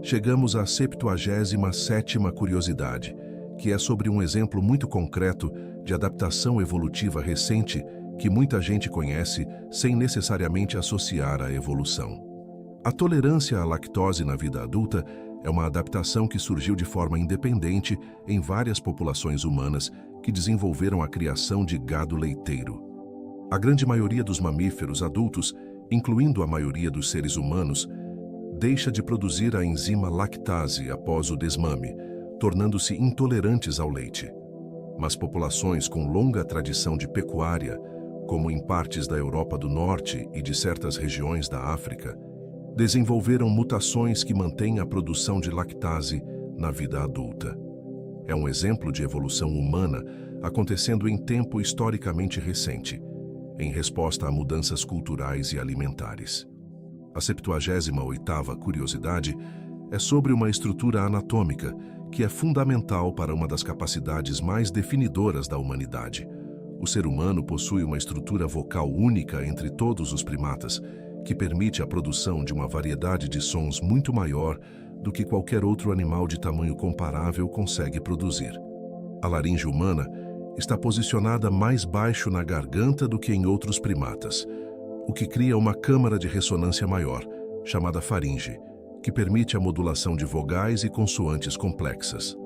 chegamos à 77ª curiosidade, que é sobre um exemplo muito concreto de adaptação evolutiva recente que muita gente conhece sem necessariamente associar à evolução. A tolerância à lactose na vida adulta é uma adaptação que surgiu de forma independente em várias populações humanas que desenvolveram a criação de gado leiteiro. A grande maioria dos mamíferos adultos, incluindo a maioria dos seres humanos, deixa de produzir a enzima lactase após o desmame, tornando-se intolerantes ao leite. Mas populações com longa tradição de pecuária, como em partes da Europa do Norte e de certas regiões da África, desenvolveram mutações que mantêm a produção de lactase na vida adulta. É um exemplo de evolução humana acontecendo em tempo historicamente recente, em resposta a mudanças culturais e alimentares. A 78ª curiosidade é sobre uma estrutura anatômica que é fundamental para uma das capacidades mais definidoras da humanidade. O ser humano possui uma estrutura vocal única entre todos os primatas, que permite a produção de uma variedade de sons muito maior do que qualquer outro animal de tamanho comparável consegue produzir. A laringe humana está posicionada mais baixo na garganta do que em outros primatas, o que cria uma câmara de ressonância maior, chamada faringe, que permite a modulação de vogais e consoantes complexas.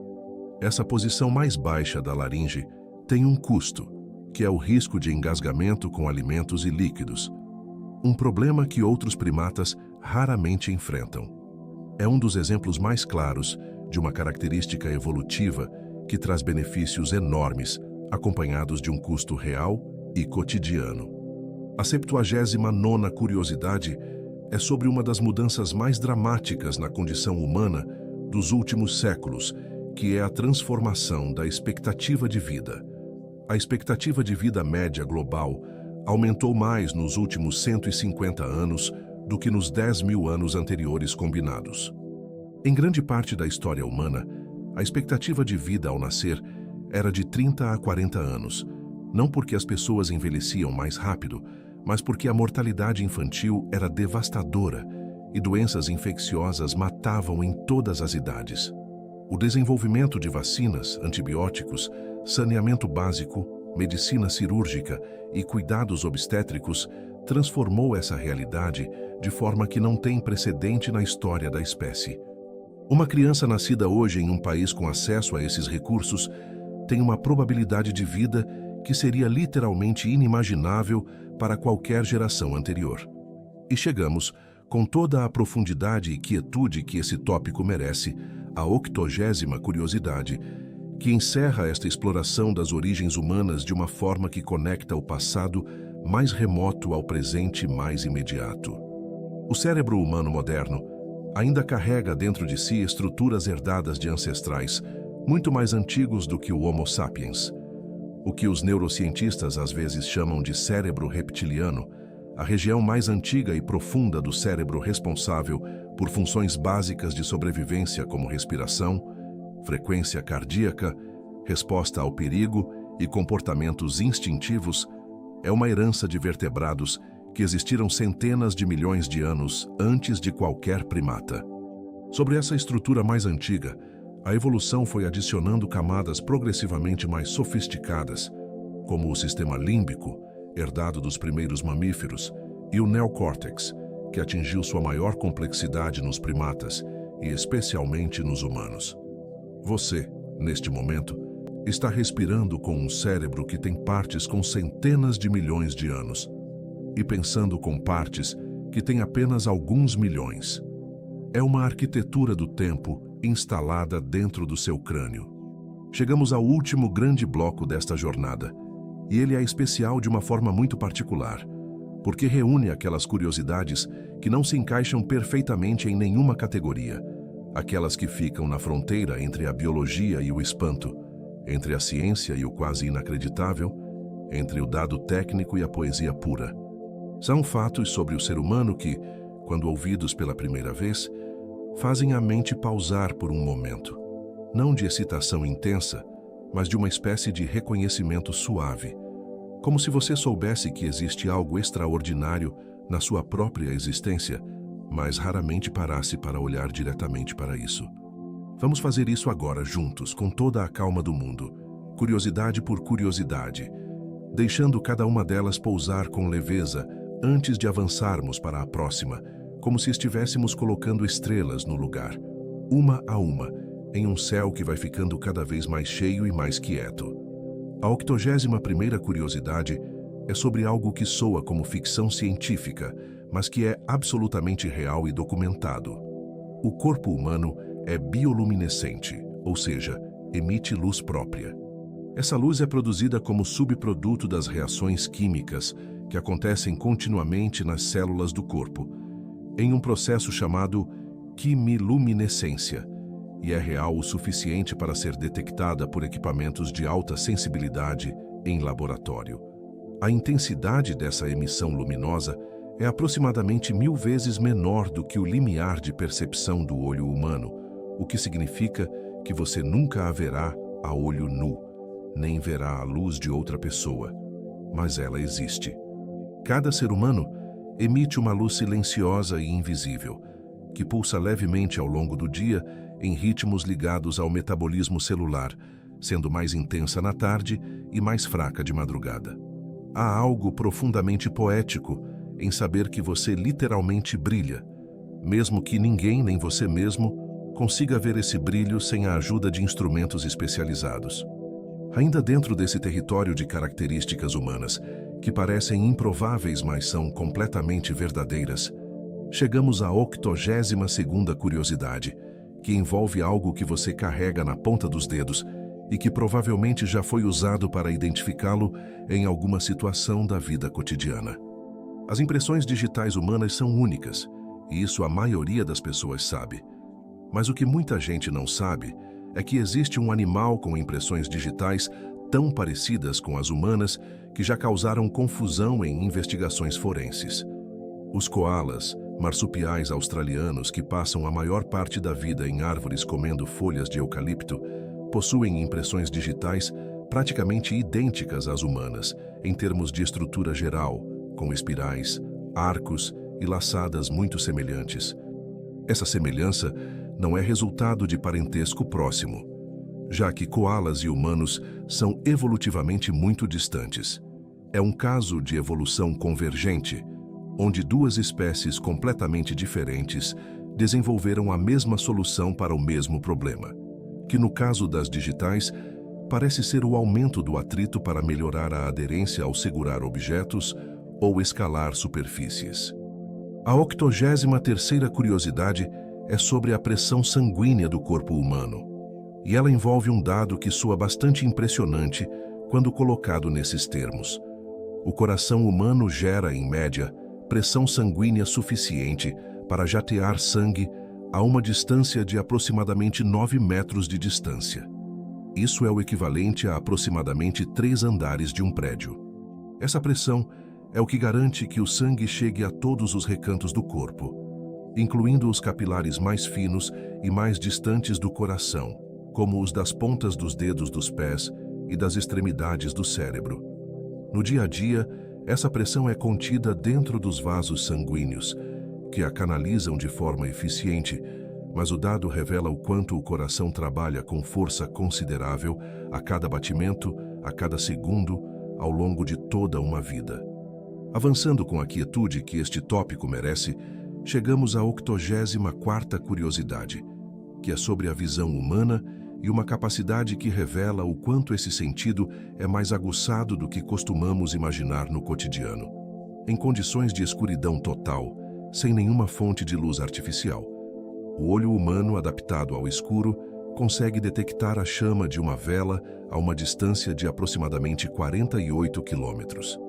Essa posição mais baixa da laringe tem um custo, que é o risco de engasgamento com alimentos e líquidos, um problema que outros primatas raramente enfrentam. É um dos exemplos mais claros de uma característica evolutiva que traz benefícios enormes, acompanhados de um custo real e cotidiano. A 79ª curiosidade é sobre uma das mudanças mais dramáticas na condição humana dos últimos séculos, que é a transformação da expectativa de vida. A expectativa de vida média global aumentou mais nos últimos 150 anos do que nos 10.000 anos anteriores combinados. Em grande parte da história humana, a expectativa de vida ao nascer era de 30 a 40 anos, não porque as pessoas envelheciam mais rápido, mas porque a mortalidade infantil era devastadora e doenças infecciosas matavam em todas as idades. O desenvolvimento de vacinas, antibióticos, saneamento básico, medicina cirúrgica e cuidados obstétricos transformou essa realidade de forma que não tem precedente na história da espécie. Uma criança nascida hoje em um país com acesso a esses recursos tem uma probabilidade de vida que seria literalmente inimaginável para qualquer geração anterior. E chegamos, com toda a profundidade e quietude que esse tópico merece, à 80ª curiosidade, que encerra esta exploração das origens humanas de uma forma que conecta o passado mais remoto ao presente mais imediato. O cérebro humano moderno ainda carrega dentro de si estruturas herdadas de ancestrais muito mais antigos do que o Homo sapiens. O que os neurocientistas às vezes chamam de cérebro reptiliano, a região mais antiga e profunda do cérebro responsável por funções básicas de sobrevivência como respiração, frequência cardíaca, resposta ao perigo e comportamentos instintivos, é uma herança de vertebrados que existiram centenas de milhões de anos antes de qualquer primata. Sobre essa estrutura mais antiga, a evolução foi adicionando camadas progressivamente mais sofisticadas, como o sistema límbico, herdado dos primeiros mamíferos, e o neocórtex, que atingiu sua maior complexidade nos primatas e especialmente nos humanos. Você, neste momento, está respirando com um cérebro que tem partes com centenas de milhões de anos e pensando com partes que têm apenas alguns milhões. É uma arquitetura do tempo instalada dentro do seu crânio. Chegamos ao último grande bloco desta jornada, e ele é especial de uma forma muito particular, porque reúne aquelas curiosidades que não se encaixam perfeitamente em nenhuma categoria, aquelas que ficam na fronteira entre a biologia e o espanto, entre a ciência e o quase inacreditável, entre o dado técnico e a poesia pura. São fatos sobre o ser humano que, quando ouvidos pela primeira vez, fazem a mente pausar por um momento, não de excitação intensa, mas de uma espécie de reconhecimento suave, como se você soubesse que existe algo extraordinário na sua própria existência, mas raramente parasse para olhar diretamente para isso. Vamos fazer isso agora juntos, com toda a calma do mundo, curiosidade por curiosidade, deixando cada uma delas pousar com leveza antes de avançarmos para a próxima, como se estivéssemos colocando estrelas no lugar, uma a uma, em um céu que vai ficando cada vez mais cheio e mais quieto. A 81ª curiosidade é sobre algo que soa como ficção científica, mas que é absolutamente real e documentado. O corpo humano é bioluminescente, ou seja, emite luz própria. Essa luz é produzida como subproduto das reações químicas que acontecem continuamente nas células do corpo, em um processo chamado quimiluminescência, e é real o suficiente para ser detectada por equipamentos de alta sensibilidade em laboratório. A intensidade dessa emissão luminosa é aproximadamente 1000 vezes menor do que o limiar de percepção do olho humano, o que significa que você nunca a verá a olho nu, nem verá a luz de outra pessoa, mas ela existe. Cada ser humano emite uma luz silenciosa e invisível, que pulsa levemente ao longo do dia em ritmos ligados ao metabolismo celular, sendo mais intensa na tarde e mais fraca de madrugada. Há algo profundamente poético em saber que você literalmente brilha, mesmo que ninguém, nem você mesmo, consiga ver esse brilho sem a ajuda de instrumentos especializados. Ainda dentro desse território de características humanas, que parecem improváveis, mas são completamente verdadeiras, chegamos à 82ª curiosidade, que envolve algo que você carrega na ponta dos dedos e que provavelmente já foi usado para identificá-lo em alguma situação da vida cotidiana. As impressões digitais humanas são únicas, e isso a maioria das pessoas sabe. Mas o que muita gente não sabe é que existe um animal com impressões digitais tão parecidas com as humanas que já causaram confusão em investigações forenses. Os coalas, marsupiais australianos que passam a maior parte da vida em árvores comendo folhas de eucalipto, possuem impressões digitais praticamente idênticas às humanas, em termos de estrutura geral, com espirais, arcos e laçadas muito semelhantes. Essa semelhança não é resultado de parentesco próximo, já que coalas e humanos são evolutivamente muito distantes. É um caso de evolução convergente, onde duas espécies completamente diferentes desenvolveram a mesma solução para o mesmo problema, que no caso das digitais parece ser o aumento do atrito para melhorar a aderência ao segurar objetos ou escalar superfícies. A 83ª curiosidade é sobre a pressão sanguínea do corpo humano, e ela envolve um dado que soa bastante impressionante quando colocado nesses termos. O coração humano gera, em média, pressão sanguínea suficiente para jatear sangue a uma distância de aproximadamente 9 metros de distância. Isso é o equivalente a aproximadamente 3 andares de um prédio. Essa pressão é o que garante que o sangue chegue a todos os recantos do corpo, incluindo os capilares mais finos e mais distantes do coração, como os das pontas dos dedos dos pés e das extremidades do cérebro. No dia a dia, essa pressão é contida dentro dos vasos sanguíneos, que a canalizam de forma eficiente, mas o dado revela o quanto o coração trabalha com força considerável a cada batimento, a cada segundo, ao longo de toda uma vida. Avançando com a quietude que este tópico merece, chegamos à 84ª curiosidade, que é sobre a visão humana e uma capacidade que revela o quanto esse sentido é mais aguçado do que costumamos imaginar no cotidiano. Em condições de escuridão total, sem nenhuma fonte de luz artificial, o olho humano adaptado ao escuro consegue detectar a chama de uma vela a uma distância de aproximadamente 48 quilômetros.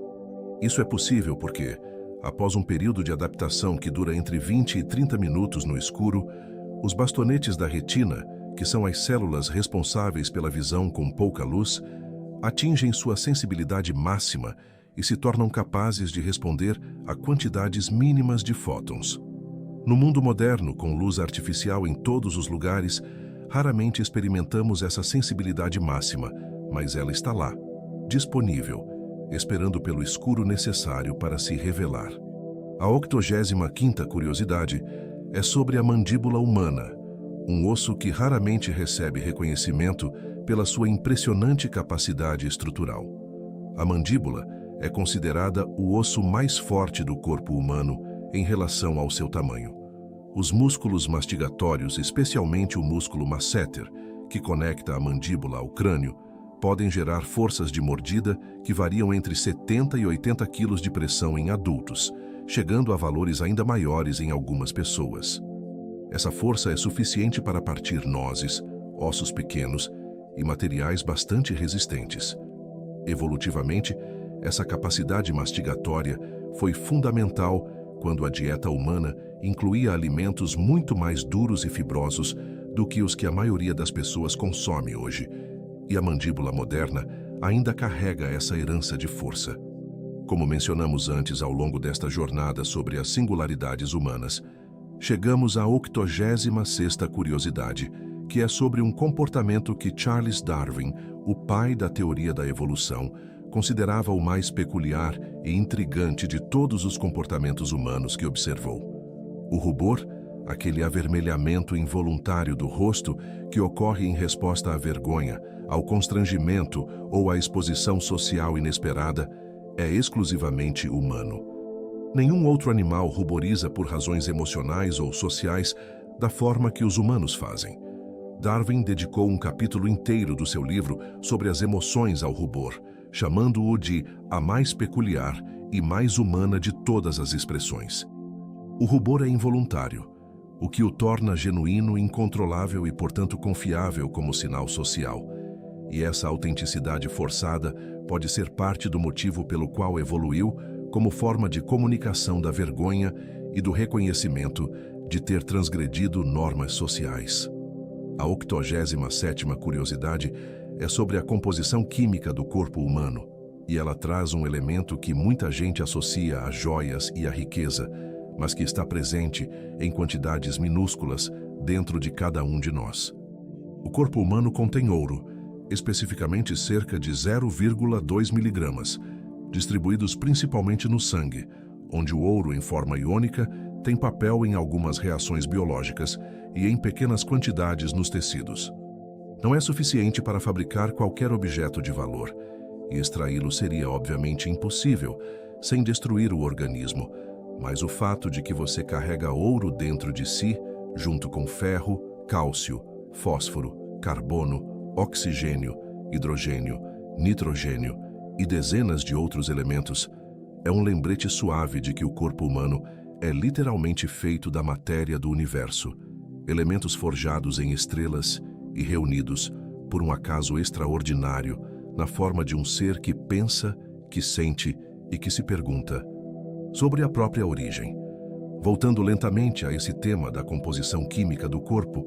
Isso é possível porque, após um período de adaptação que dura entre 20 e 30 minutos no escuro, os bastonetes da retina, que são as células responsáveis pela visão com pouca luz, atingem sua sensibilidade máxima e se tornam capazes de responder a quantidades mínimas de fótons. No mundo moderno, com luz artificial em todos os lugares, raramente experimentamos essa sensibilidade máxima, mas ela está lá, disponível, esperando pelo escuro necessário para se revelar. A 85ª curiosidade é sobre a mandíbula humana, um osso que raramente recebe reconhecimento pela sua impressionante capacidade estrutural. A mandíbula é considerada o osso mais forte do corpo humano em relação ao seu tamanho. Os músculos mastigatórios, especialmente o músculo masseter, que conecta a mandíbula ao crânio, podem gerar forças de mordida que variam entre 70 e 80 kg de pressão em adultos, chegando a valores ainda maiores em algumas pessoas. Essa força é suficiente para partir nozes, ossos pequenos e materiais bastante resistentes. Evolutivamente, essa capacidade mastigatória foi fundamental quando a dieta humana incluía alimentos muito mais duros e fibrosos do que os que a maioria das pessoas consome hoje, e a mandíbula moderna ainda carrega essa herança de força. Como mencionamos antes ao longo desta jornada sobre as singularidades humanas, chegamos à 86ª curiosidade, que é sobre um comportamento que Charles Darwin, o pai da teoria da evolução, considerava o mais peculiar e intrigante de todos os comportamentos humanos que observou. O rubor, aquele avermelhamento involuntário do rosto que ocorre em resposta à vergonha, ao constrangimento ou à exposição social inesperada, é exclusivamente humano. Nenhum outro animal ruboriza por razões emocionais ou sociais da forma que os humanos fazem. Darwin dedicou um capítulo inteiro do seu livro sobre as emoções ao rubor, chamando-o de a mais peculiar e mais humana de todas as expressões. O rubor é involuntário, o que o torna genuíno, incontrolável e, portanto, confiável como sinal social. E essa autenticidade forçada pode ser parte do motivo pelo qual evoluiu como forma de comunicação da vergonha e do reconhecimento de ter transgredido normas sociais. A 87ª curiosidade é sobre a composição química do corpo humano, e ela traz um elemento que muita gente associa a joias e à riqueza, mas que está presente em quantidades minúsculas dentro de cada um de nós. O corpo humano contém ouro, especificamente cerca de 0,2 miligramas, distribuídos principalmente no sangue, onde o ouro em forma iônica tem papel em algumas reações biológicas e em pequenas quantidades nos tecidos. Não é suficiente para fabricar qualquer objeto de valor, e extraí-lo seria obviamente impossível, sem destruir o organismo, mas o fato de que você carrega ouro dentro de si, junto com ferro, cálcio, fósforo, carbono, oxigênio, hidrogênio, nitrogênio e dezenas de outros elementos, é um lembrete suave de que o corpo humano é literalmente feito da matéria do universo, elementos forjados em estrelas e reunidos, por um acaso extraordinário, na forma de um ser que pensa, que sente e que se pergunta sobre a própria origem. Voltando lentamente a esse tema da composição química do corpo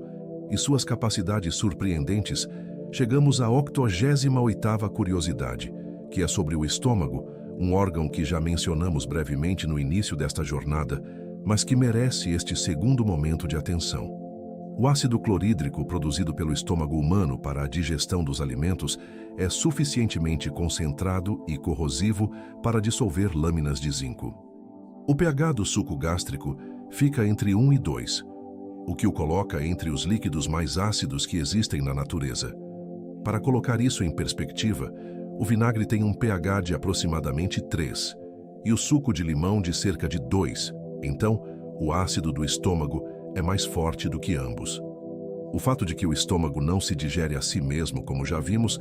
e suas capacidades surpreendentes, chegamos à 88ª curiosidade, que é sobre o estômago, um órgão que já mencionamos brevemente no início desta jornada, mas que merece este segundo momento de atenção. O ácido clorídrico produzido pelo estômago humano para a digestão dos alimentos é suficientemente concentrado e corrosivo para dissolver lâminas de zinco. O pH do suco gástrico fica entre 1 e 2, o que o coloca entre os líquidos mais ácidos que existem na natureza. Para colocar isso em perspectiva, o vinagre tem um pH de aproximadamente 3 e o suco de limão de cerca de 2, então o ácido do estômago é mais forte do que ambos. O fato de que o estômago não se digere a si mesmo, como já vimos,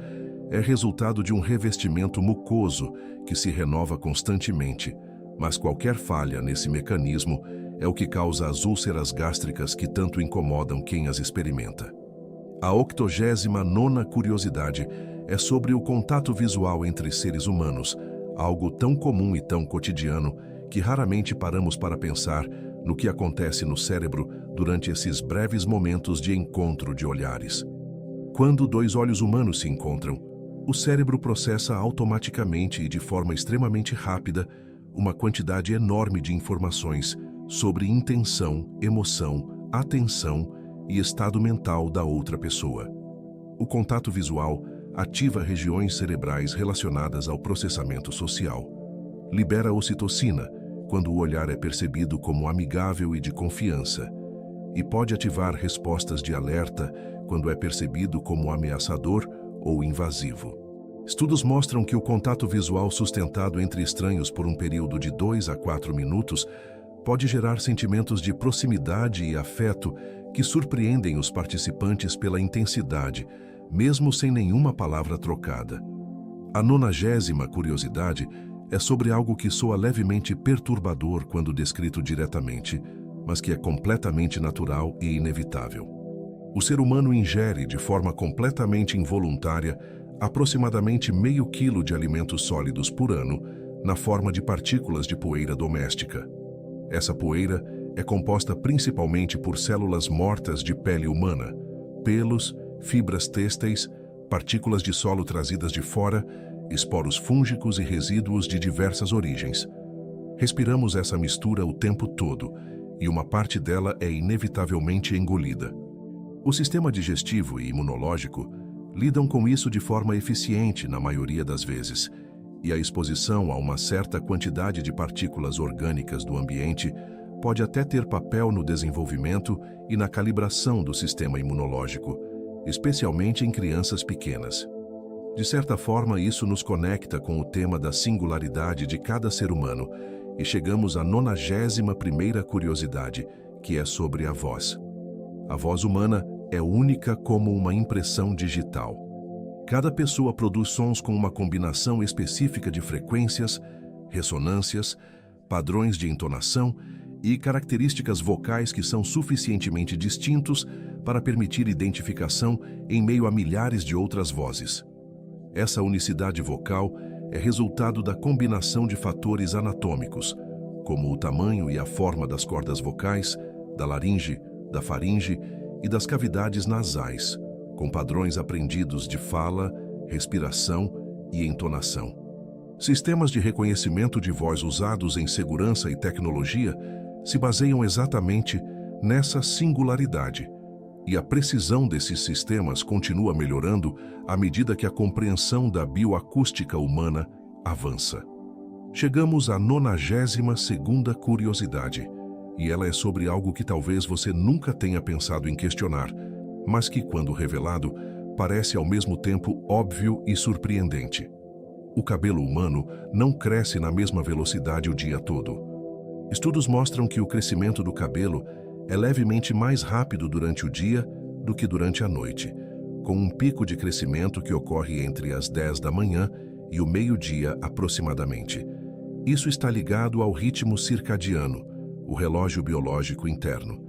é resultado de um revestimento mucoso que se renova constantemente, mas qualquer falha nesse mecanismo é o que causa as úlceras gástricas que tanto incomodam quem as experimenta. A 89ª curiosidade é sobre o contato visual entre seres humanos, algo tão comum e tão cotidiano que raramente paramos para pensar no que acontece no cérebro durante esses breves momentos de encontro de olhares. Quando dois olhos humanos se encontram, o cérebro processa automaticamente e de forma extremamente rápida uma quantidade enorme de informações sobre intenção, emoção, atenção e estado mental da outra pessoa. O contato visual ativa regiões cerebrais relacionadas ao processamento social. Libera ocitocina, quando o olhar é percebido como amigável e de confiança. E pode ativar respostas de alerta quando é percebido como ameaçador ou invasivo. Estudos mostram que o contato visual sustentado entre estranhos por um período de 2 a 4 minutos pode gerar sentimentos de proximidade e afeto que surpreendem os participantes pela intensidade, mesmo sem nenhuma palavra trocada. A 90ª curiosidade é sobre algo que soa levemente perturbador quando descrito diretamente, mas que é completamente natural e inevitável. O ser humano ingere de forma completamente involuntária aproximadamente meio quilo de alimentos sólidos por ano na forma de partículas de poeira doméstica. Essa poeira é composta principalmente por células mortas de pele humana, pelos, fibras têxteis, partículas de solo trazidas de fora, esporos fúngicos e resíduos de diversas origens. Respiramos essa mistura o tempo todo, e uma parte dela é inevitavelmente engolida. O sistema digestivo e imunológico lidam com isso de forma eficiente na maioria das vezes, e a exposição a uma certa quantidade de partículas orgânicas do ambiente pode até ter papel no desenvolvimento e na calibração do sistema imunológico, especialmente em crianças pequenas. De certa forma, isso nos conecta com o tema da singularidade de cada ser humano, e chegamos à 91ª curiosidade, que é sobre a voz. A voz humana é única como uma impressão digital. Cada pessoa produz sons com uma combinação específica de frequências, ressonâncias, padrões de entonação e características vocais que são suficientemente distintos para permitir identificação em meio a milhares de outras vozes. Essa unicidade vocal é resultado da combinação de fatores anatômicos, como o tamanho e a forma das cordas vocais, da laringe, da faringe e das cavidades nasais, com padrões aprendidos de fala, respiração e entonação. Sistemas de reconhecimento de voz usados em segurança e tecnologia se baseiam exatamente nessa singularidade, e a precisão desses sistemas continua melhorando à medida que a compreensão da bioacústica humana avança. Chegamos à 92ª curiosidade, e ela é sobre algo que talvez você nunca tenha pensado em questionar, mas que, quando revelado, parece ao mesmo tempo óbvio e surpreendente. O cabelo humano não cresce na mesma velocidade o dia todo. Estudos mostram que o crescimento do cabelo é levemente mais rápido durante o dia do que durante a noite, com um pico de crescimento que ocorre entre as 10 da manhã e o meio-dia aproximadamente. Isso está ligado ao ritmo circadiano, o relógio biológico interno,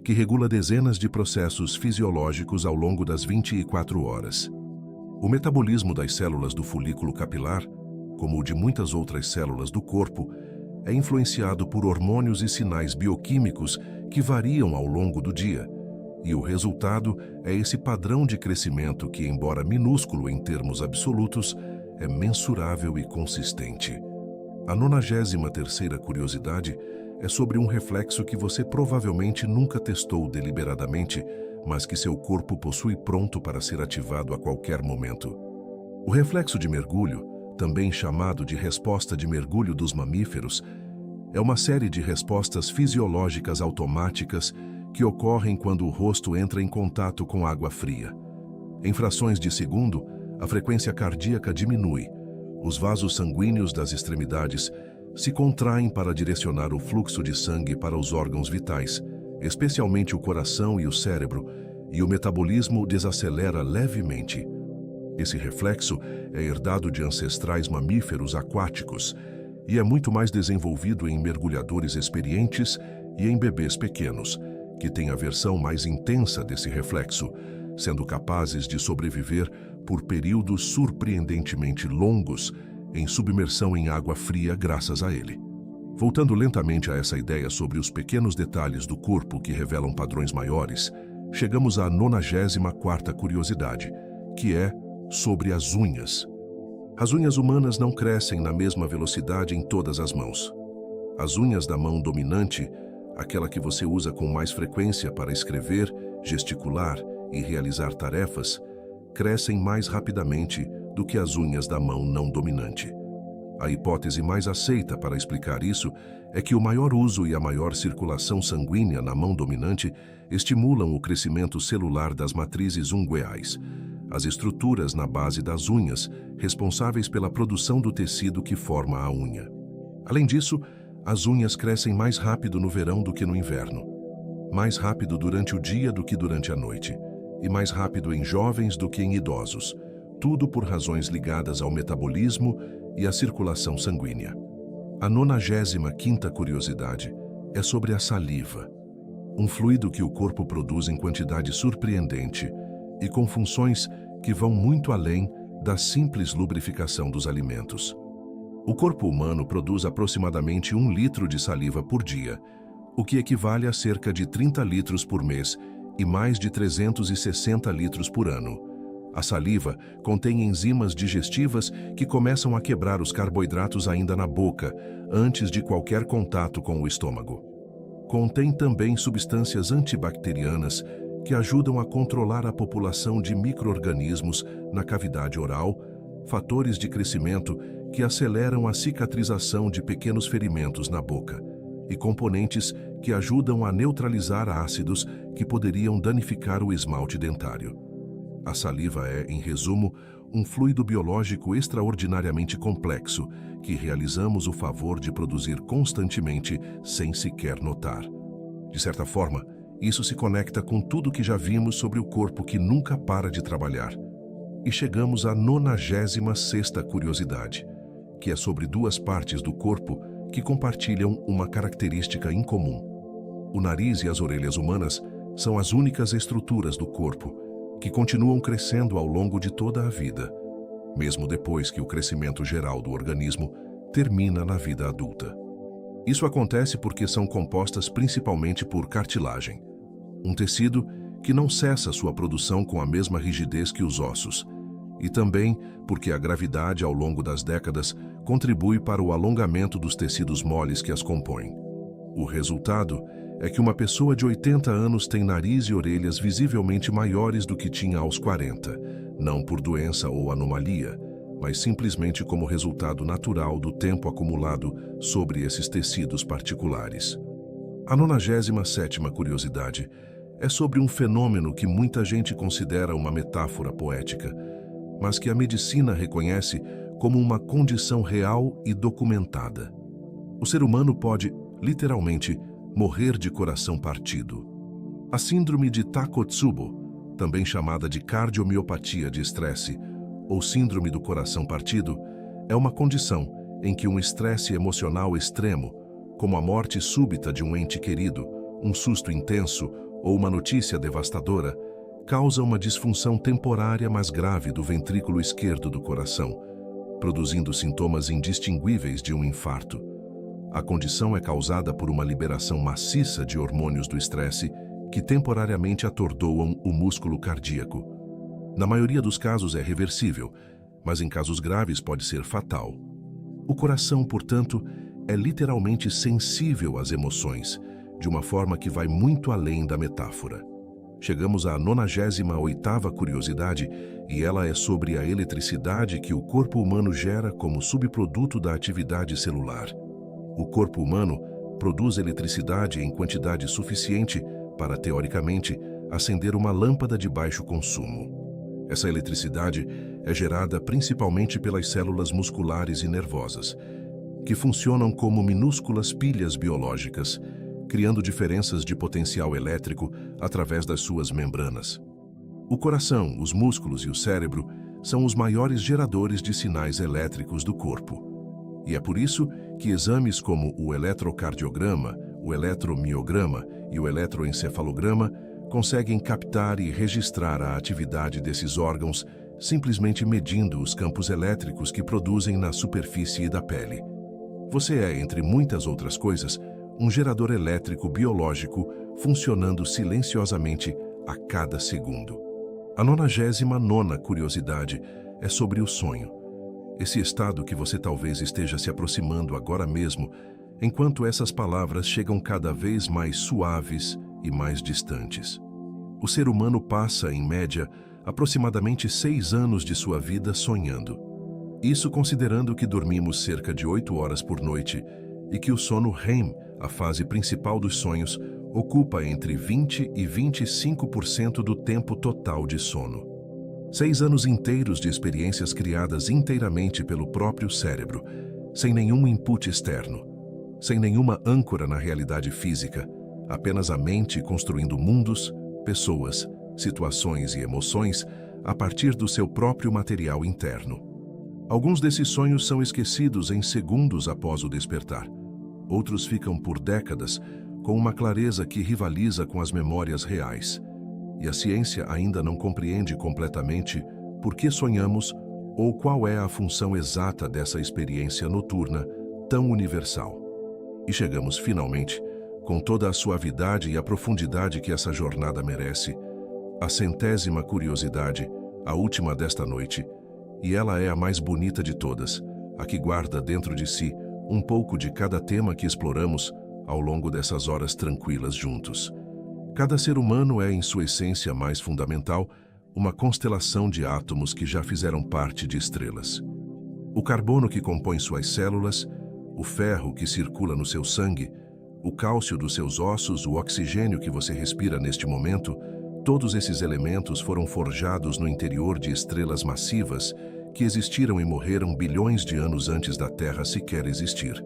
que regula dezenas de processos fisiológicos ao longo das 24 horas. O metabolismo das células do folículo capilar, como o de muitas outras células do corpo, é influenciado por hormônios e sinais bioquímicos que variam ao longo do dia, e o resultado é esse padrão de crescimento que, embora minúsculo em termos absolutos, é mensurável e consistente. A 93ª curiosidade é sobre um reflexo que você provavelmente nunca testou deliberadamente, mas que seu corpo possui pronto para ser ativado a qualquer momento. O reflexo de mergulho, também chamado de resposta de mergulho dos mamíferos, é uma série de respostas fisiológicas automáticas que ocorrem quando o rosto entra em contato com água fria. Em frações de segundo, a frequência cardíaca diminui, os vasos sanguíneos das extremidades se contraem para direcionar o fluxo de sangue para os órgãos vitais, especialmente o coração e o cérebro, e o metabolismo desacelera levemente. Esse reflexo é herdado de ancestrais mamíferos aquáticos e é muito mais desenvolvido em mergulhadores experientes e em bebês pequenos, que têm a versão mais intensa desse reflexo, sendo capazes de sobreviver por períodos surpreendentemente longos em submersão em água fria graças a ele. Voltando lentamente a essa ideia sobre os pequenos detalhes do corpo que revelam padrões maiores, chegamos à 94ª curiosidade, que é sobre as unhas. As unhas humanas não crescem na mesma velocidade em todas as mãos. As unhas da mão dominante, aquela que você usa com mais frequência para escrever, gesticular e realizar tarefas, crescem mais rapidamente do que as unhas da mão não dominante. A hipótese mais aceita para explicar isso é que o maior uso e a maior circulação sanguínea na mão dominante estimulam o crescimento celular das matrizes ungueais, as estruturas na base das unhas responsáveis pela produção do tecido que forma a unha. Além disso, as unhas crescem mais rápido no verão do que no inverno, mais rápido durante o dia do que durante a noite, e mais rápido em jovens do que em idosos, tudo por razões ligadas ao metabolismo e à circulação sanguínea. A 95ª curiosidade é sobre a saliva, um fluido que o corpo produz em quantidade surpreendente e com funções que vão muito além da simples lubrificação dos alimentos. O corpo humano produz aproximadamente 1 litro de saliva por dia, o que equivale a cerca de 30 litros por mês e mais de 360 litros por ano. A saliva contém enzimas digestivas que começam a quebrar os carboidratos ainda na boca, antes de qualquer contato com o estômago. Contém também substâncias antibacterianas que ajudam a controlar a população de micro-organismos na cavidade oral, fatores de crescimento que aceleram a cicatrização de pequenos ferimentos na boca, e componentes que ajudam a neutralizar ácidos que poderiam danificar o esmalte dentário. A saliva é, em resumo, um fluido biológico extraordinariamente complexo que realizamos o favor de produzir constantemente sem sequer notar. De certa forma, isso se conecta com tudo que já vimos sobre o corpo que nunca para de trabalhar. E chegamos à 96ª curiosidade, que é sobre 2 partes do corpo que compartilham uma característica incomum. O nariz e as orelhas humanas são as únicas estruturas do corpo que continuam crescendo ao longo de toda a vida, mesmo depois que o crescimento geral do organismo termina na vida adulta. Isso acontece porque são compostas principalmente por cartilagem, um tecido que não cessa sua produção com a mesma rigidez que os ossos, e também porque a gravidade ao longo das décadas contribui para o alongamento dos tecidos moles que as compõem. O resultado é que uma pessoa de 80 anos tem nariz e orelhas visivelmente maiores do que tinha aos 40, não por doença ou anomalia, mas simplesmente como resultado natural do tempo acumulado sobre esses tecidos particulares. A 97ª curiosidade é sobre um fenômeno que muita gente considera uma metáfora poética, mas que a medicina reconhece como uma condição real e documentada. O ser humano pode, literalmente, morrer de coração partido. A síndrome de Takotsubo, também chamada de cardiomiopatia de estresse, ou síndrome do coração partido, é uma condição em que um estresse emocional extremo, como a morte súbita de um ente querido, um susto intenso ou uma notícia devastadora, causa uma disfunção temporária mais grave do ventrículo esquerdo do coração, produzindo sintomas indistinguíveis de um infarto. A condição é causada por uma liberação maciça de hormônios do estresse que temporariamente atordoam o músculo cardíaco. Na maioria dos casos é reversível, mas em casos graves pode ser fatal. O coração, portanto, é literalmente sensível às emoções, de uma forma que vai muito além da metáfora. Chegamos à 98ª curiosidade, e ela é sobre a eletricidade que o corpo humano gera como subproduto da atividade celular. O corpo humano produz eletricidade em quantidade suficiente para, teoricamente, acender uma lâmpada de baixo consumo. Essa eletricidade é gerada principalmente pelas células musculares e nervosas, que funcionam como minúsculas pilhas biológicas, criando diferenças de potencial elétrico através das suas membranas. O coração, os músculos e o cérebro são os maiores geradores de sinais elétricos do corpo. E é por isso que exames como o eletrocardiograma, o eletromiograma e o eletroencefalograma conseguem captar e registrar a atividade desses órgãos simplesmente medindo os campos elétricos que produzem na superfície da pele. Você é, entre muitas outras coisas, um gerador elétrico biológico funcionando silenciosamente a cada segundo. A 99ª curiosidade é sobre o sonho. Esse estado que você talvez esteja se aproximando agora mesmo, enquanto essas palavras chegam cada vez mais suaves e mais distantes. O ser humano passa, em média, aproximadamente 6 anos de sua vida sonhando. Isso considerando que dormimos cerca de 8 horas por noite e que o sono REM, a fase principal dos sonhos, ocupa entre 20 e 25% do tempo total de sono. 6 anos inteiros de experiências criadas inteiramente pelo próprio cérebro, sem nenhum input externo, sem nenhuma âncora na realidade física, apenas a mente construindo mundos, pessoas, situações e emoções a partir do seu próprio material interno. Alguns desses sonhos são esquecidos em segundos após o despertar. Outros ficam por décadas com uma clareza que rivaliza com as memórias reais. E a ciência ainda não compreende completamente por que sonhamos ou qual é a função exata dessa experiência noturna tão universal. E chegamos finalmente, com toda a suavidade e a profundidade que essa jornada merece, à 100ª curiosidade, a última desta noite, e ela é a mais bonita de todas, a que guarda dentro de si um pouco de cada tema que exploramos ao longo dessas horas tranquilas juntos. Cada ser humano é, em sua essência mais fundamental, uma constelação de átomos que já fizeram parte de estrelas. O carbono que compõe suas células, o ferro que circula no seu sangue, o cálcio dos seus ossos, o oxigênio que você respira neste momento, todos esses elementos foram forjados no interior de estrelas massivas que existiram e morreram bilhões de anos antes da Terra sequer existir.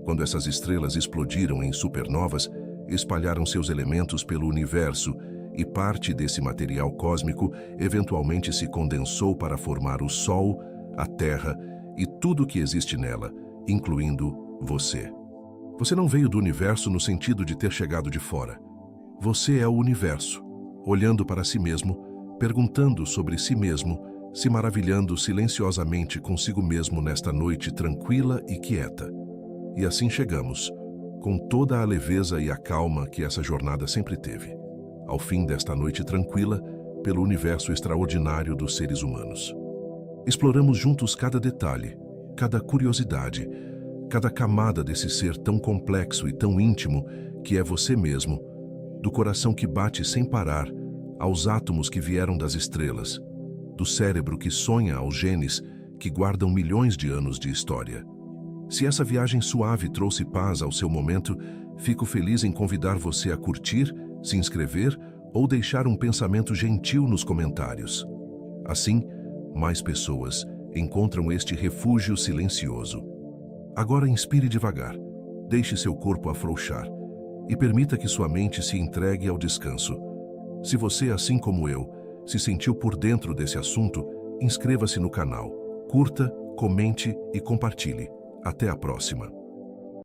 Quando essas estrelas explodiram em supernovas, espalharam seus elementos pelo universo e parte desse material cósmico eventualmente se condensou para formar o Sol, a Terra e tudo que existe nela, incluindo você. Você não veio do universo no sentido de ter chegado de fora. Você é o universo, olhando para si mesmo, perguntando sobre si mesmo, se maravilhando silenciosamente consigo mesmo nesta noite tranquila e quieta. E assim chegamos, com toda a leveza e a calma que essa jornada sempre teve, ao fim desta noite tranquila, pelo universo extraordinário dos seres humanos. Exploramos juntos cada detalhe, cada curiosidade, cada camada desse ser tão complexo e tão íntimo que é você mesmo, do coração que bate sem parar, aos átomos que vieram das estrelas, do cérebro que sonha aos genes que guardam milhões de anos de história. Se essa viagem suave trouxe paz ao seu momento, fico feliz em convidar você a curtir, se inscrever ou deixar um pensamento gentil nos comentários. Assim, mais pessoas encontram este refúgio silencioso. Agora inspire devagar, deixe seu corpo afrouxar e permita que sua mente se entregue ao descanso. Se você, assim como eu, se sentiu por dentro desse assunto, inscreva-se no canal, curta, comente e compartilhe. Até a próxima!